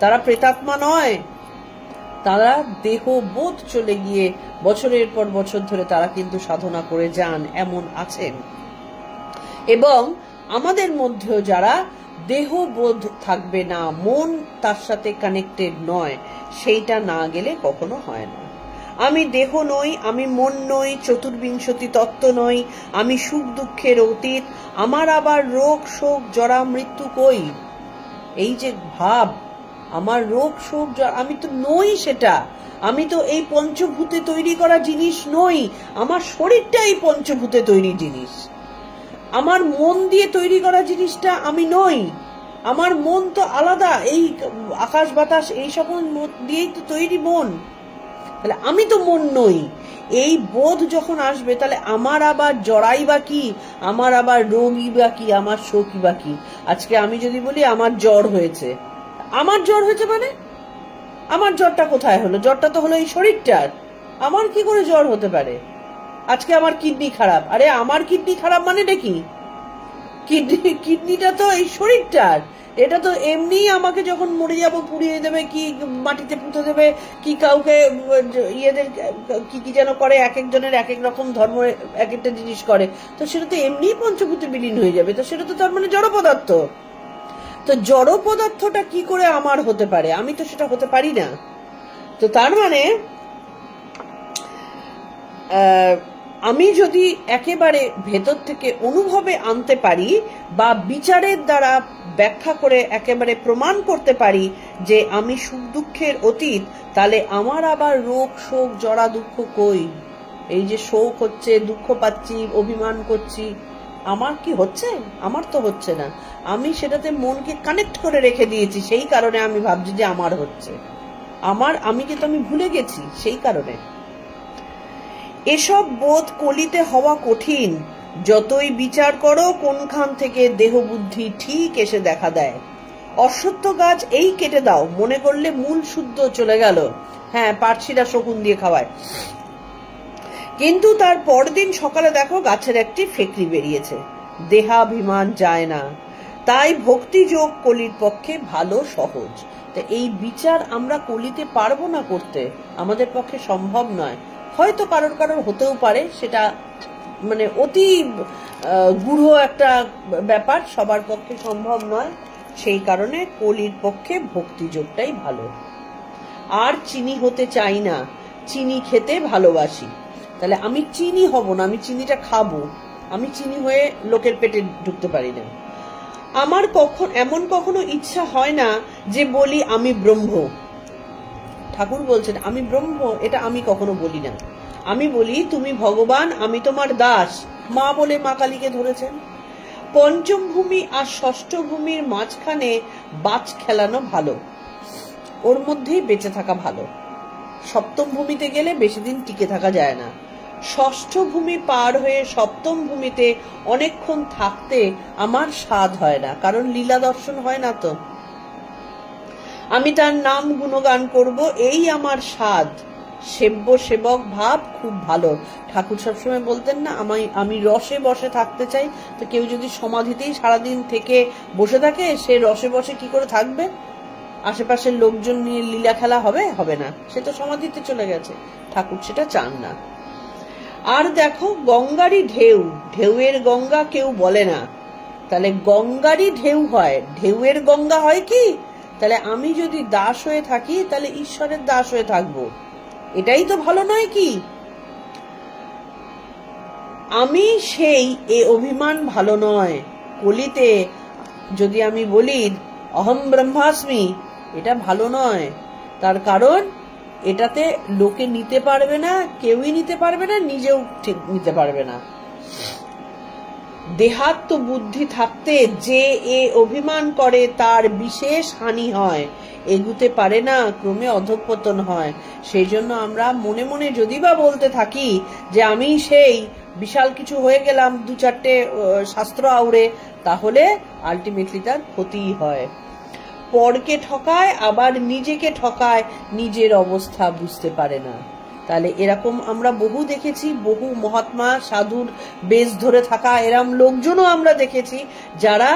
তারা প্রেতাত্মা নয়, তারা দেহ বোধ চলে গিয়ে বছরের পর বছর ধরে তারা কিন্তু সাধনা করে যান, এমন আছেন। এবং আমাদের মধ্যেও যারা দেহ বোধ থাকবে না, মন তার সাথে কানেক্টেড নয়, সেইটা না গেলে কখনো হয় না। আমি দেহ নই, আমি মন নই, চতুর্বিংশতি তত্ত্ব নই, আমি সুখ দুঃখের অতীত, আমার আবার রোগ শোক জরা মৃত্যু কই। এই যে ভাব, আমার রোগ শোক, আমি তো নই সেটা, আমি তো এই পঞ্চভূতে তৈরি করা জিনিস নই, আমার শরীরটা এই পঞ্চভূতে তৈরি জিনিস, আমার মন দিয়ে তৈরি করা জিনিসটা আমি নই, আমার মন তো আলাদা, এই আকাশ বাতাস এই সকল দিয়েই তো তৈরি মন, তাহলে আমি তো মন নই। এই বোধ যখন আসবে, তাহলে আমার আবার জড়াই বা কি, আমার আবার রোগই বা কি, আমার শোকই বা কি। আজকে আমি যদি বলি আমার জ্বর হয়েছে, আমার জ্বর হয়েছে মানে আমার জ্বরটা কোথায় হলো? জ্বরটা তো হলো এই শরীরটার। আমার কি করে জ্বর হতে পারে? আজকে আমার কিডনি খারাপ, আরে আমার কিডনি খারাপ মানে কি? কিডনিটা তো এই শরীরটার, এটা তো এমনি আমাকে যখন মরে যাবো পুড়িয়ে দেবে, কি মাটিতে পুঁতে দেবে, কি কাউকে ইয়েদের কি কি যেন করে, এক একজনের এক এক রকম ধর্ম এক একটা জিনিস করে, তো সেটা তো এমনি পঞ্চভূতে বিলীন হয়ে যাবে, তো সেটা তো তার মানে জড় পদার্থ। তো জড় পদার্থটা কি করে আমার হতে পারে? আমি তো সেটা হতে পারি না। তো তার মানে আমি যদি একেবারে ভেতর থেকে অনুভবে আনতে পারি বা বিচারের দ্বারা ব্যাখ্যা করে একেবারে প্রমাণ করতে পারি যে আমি সুখ দুঃখের অতীত, তাহলে আমার আবার রোগ শোক জড়া দুঃখ কই? এই যে শোক হচ্ছে, দুঃখ পাচ্ছি, অভিমান করছি, আমার কি হচ্ছে? আমার তো হচ্ছে না। আমি সেটাতে মনকে কানেক্ট করে রেখে দিয়েছি, সেই কারণে আমি ভাবছি যে আমার হচ্ছে। আমি কিন্তু আমি ভুলে গেছি, সেই কারণে। এসব বোধ কলিতে হওয়া কঠিন। যতই বিচার করো কোনখান থেকে দেহ বুদ্ধি ঠিক এসে দেখা দেয়। অশ্বত্থ গাছ এই কেটে দাও মনে করলে মূল শুদ্ধ চলে গেল। হ্যাঁ, পার্সিরা শকুন দিয়ে খাওয়ায়, কিন্তু তার পরদিন সকালে দেখো গাছের একটি ফেকরি বেরিয়েছে। দেহাভিমান যায় না। তাই ভক্তি যোগ কলির পক্ষে ভালো সহজ। তো এই বিচার আমরা কলিতে পারবো না করতে, আমাদের পক্ষে সম্ভব নয়। হয়তো কারোর কারোর হতেও পারে, সেটা মানে অতি গূঢ় একটা ব্যাপার, সবার পক্ষে সম্ভব নয়। সেই কারণে কলির পক্ষে ভক্তিযোগটাই ভালো। আর চিনি হতে চাই না, চিনি খেতে ভালোবাসি। তাহলে আমি চিনি হব না, আমি চিনিটা খাবো। আমি চিনি হয়ে লোকের পেটে ঢুকতে পারি না। আমার এমন কখনো ইচ্ছা হয় না যে বলি আমি ব্রহ্ম। ঠাকুর বলছেন আমি ব্রহ্ম, এটা আমি কখনো বলি না। আমি বলি তুমি ভগবান, আমি তোমার দাস। মা বলে মা কালীকে ধরেছেন। পঞ্চম ভূমি আর ষষ্ঠ ভূমির মাঝখানে বাজ খেলানো ভালো, ওর মধ্যেই বেঁচে থাকা ভালো। সপ্তম ভূমিতে গেলে বেশি দিন টিকে থাকা যায় না। ষষ্ঠ ভূমি পার হয়ে সপ্তম ভূমিতে অনেকক্ষণ থাকতে আমার স্বাদ হয় না, কারণ লীলা দর্শন হয় না। তো আমি তার নাম গুণগান করব, এই আমার স্বাদ। সেব্য সেবক ভাব খুব ভালো। ঠাকুর সবসময় বলতেন না, আমি রসে বসে থাকতে চাই। তো কেউ যদি সমাধিতেই সারাদিন থেকে বসে থাকে, সে রসে বসে কি করে থাকবে? আশেপাশের লোকজন নিয়ে লীলা খেলা হবে না, সে তো সমাধিতে চলে গেছে। ঠাকুর সেটা চান না। আর দেখো গঙ্গারই ঢেউ, ঢেউয়ের গঙ্গা কেউ বলে না। তাহলে গঙ্গারই ঢেউ হয়, ঢেউয়ের গঙ্গা হয় কি? তাহলে আমি যদি দাস হয়ে থাকি, তাহলে ঈশ্বরের দাস হয়ে থাকবো, এটাই তো ভালো নয় কি? আমি সেই এ অভিমান ভালো নয়। কলিতে যদি আমি বলি অহম ব্রহ্মাস্মি, এটা ভালো নয়। তার কারণ এটাতে লোকে নিতে পারবে না, কেউই নিতে পারবে না, নিজেও ঠিক নিতে পারবে না। দেহাত্ম বুদ্ধি থাকতে যে এ অভিমান করে তার বিশেষ হানি হয়, এগুতে পারে না, ক্রমে অধঃপতন হয়। সেই জন্য আমরা মনে মনে যদি বা বলতে থাকি যে আমি সেই বিশাল কিছু হয়ে গেলাম দু চারটে শাস্ত্র আউড়ে, তাহলে আলটিমেটলি তার ক্ষতিই হয়। পরকে ঠকায় আবার নিজেকে ঠকায়, নিজের অবস্থা বুঝতে পারে না। তাহলে এরকম আমরা বহু দেখেছি, বহু মহাত্মা সাধুর বেশ ধরে থাকা এরম লোকজনও আমরা দেখেছি, যারা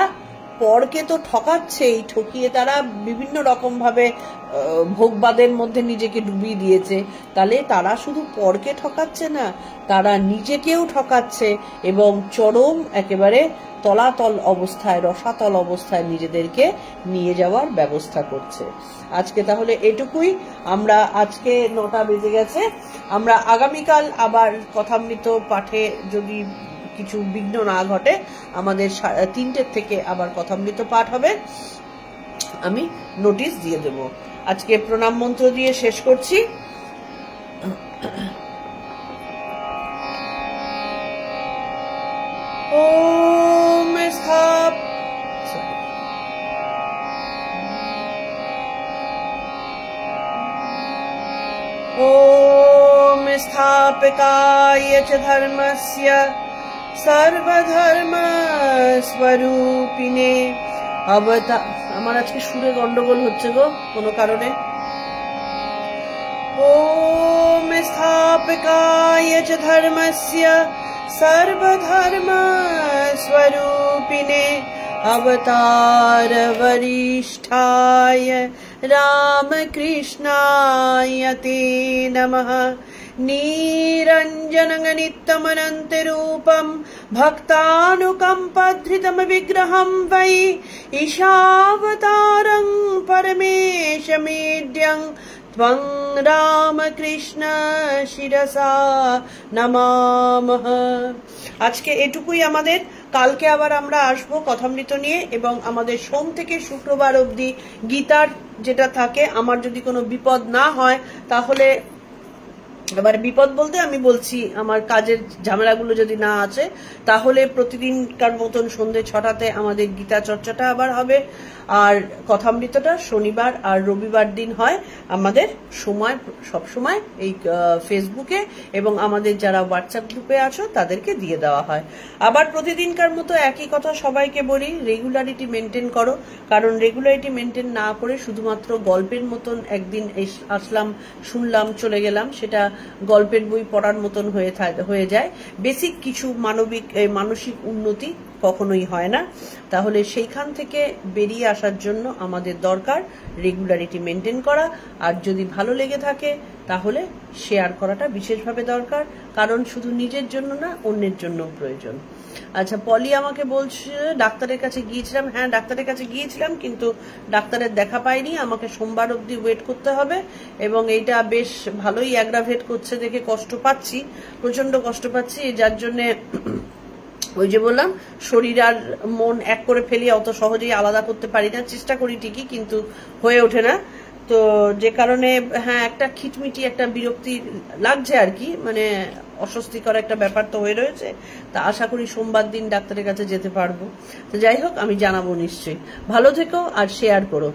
পরকে তো ঠকাচ্ছেই, ঠকিয়ে তারা বিভিন্ন রকম ভাবে ভোগবাদের মধ্যে নিজেকে ডুবিয়ে দিয়েছে। তাহলে তারা শুধু পরকে ঠকাচ্ছে না, তারা নিজেকেও ঠকাচ্ছে এবং চরম একেবারে তলাতল অবস্থায়, রসাতল অবস্থায় নিজেদেরকে নিয়ে যাওয়ার ব্যবস্থা করছে। আজকে তাহলে এটুকুই। আমরা আজকে 9টা বেজে গেছে। আমরা আগামীকাল আবার কথামৃত পাঠে যদি কিছু বিঘ্ন না ঘটে, আমাদের 3টে থেকে আবার কথামৃত পাঠ হবে, আমি নোটিশ দিয়ে দেব। আজকে প্রণাম মন্ত্র দিয়ে শেষ করছি। ওম স্থাপ ओम स्थापकाय च धर्मस्य सर्वधर्म स्वरूपिणे अवतार আমার আজকে সুরে গন্ডগোল হচ্ছে গো কোনো কারণে। ओम स्थापकाय च धर्मस्य सर्वधर्म स्वरूपिणे अवतार वरिष्ठाय रामकृष्णाय ते नमः। निरञ्जनगणितमनन्तरूपं भक्तानुकम्पधृतं विग्रहं वै ईशावतारं परमेशमेड्यं त्वं रामकृष्ण शिरसा नमामः। আজকে এটুকুই আমাদের, কালকে আবার আমরা আসবো কথামৃত নিয়ে এবং আমাদের সোম থেকে শুক্রবার অবধি গীতার যেটা থাকে। আমার যদি কোনো বিপদ না হয় তাহলে, এবার বিপদ বলতে আমি বলছি আমার কাজের ঝামেলাগুলো যদি না আছে, তাহলে প্রতিদিনকার মতন সন্ধ্যে 6টাতে আমাদের গীতা চর্চাটা আবার হবে। আর কথামৃতটা শনিবার আর রবিবার দিন হয় আমাদের সময়, সব সময় এই ফেসবুকে এবং আমাদের যারা হোয়াটসঅ্যাপ গ্রুপে আছো তাদেরকে দিয়ে দেওয়া হয়। আবার প্রতিদিনকার মতো একই কথা সবাইকে বলি, রেগুলারিটি মেনটেন করো, কারণ রেগুলারিটি মেনটেন না করে শুধুমাত্র গল্পের মতন একদিন আসলাম, শুনলাম, চলে গেলাম, সেটা গল্পের বই পড়ার মতন হয়ে যায়। বেসিক কিছু মানসিক উন্নতি কখনোই হয় না। তাহলে সেইখান থেকে বেরিয়ে আসার জন্য আমাদের দরকার রেগুলারিটি মেনটেন করা। আর যদি ভালো লেগে থাকে তাহলে শেয়ার করাটা বিশেষভাবে দরকার, কারণ শুধু নিজের জন্য না, অন্যের জন্য প্রয়োজন। আচ্ছা, পলি আমাকে বলছে ডাক্তারের কাছে গিয়েছিলাম। হ্যাঁ, ডাক্তারের কাছে গিয়েছিলাম, কিন্তু ডাক্তারের দেখা পাইনি। আমাকে সোমবার অবধি ওয়েট করতে হবে এবং এইটা বেশ ভালোই অ্যাগ্রাভেট করছে দেখে কষ্ট পাচ্ছি, প্রচন্ড কষ্ট পাচ্ছি। যার জন্যে ওই যে বললাম, শরীর আর মন এক করে ফেলি, অত সহজেই আলাদা করতে পারি না। চেষ্টা করি ঠিকই, কিন্তু হয়ে ওঠে না। তো যে কারণে হ্যাঁ, একটা খিটমিটি, একটা বিরক্তি লাগছে আর কি, মানে অস্বস্তিকর একটা ব্যাপার তো হয়ে রয়েছে। তা আশা করি সোমবার দিন ডাক্তারের কাছে যেতে পারবো। তো যাই হোক, আমি জানাবো নিশ্চয়ই। ভালো থেকো আর শেয়ার করো।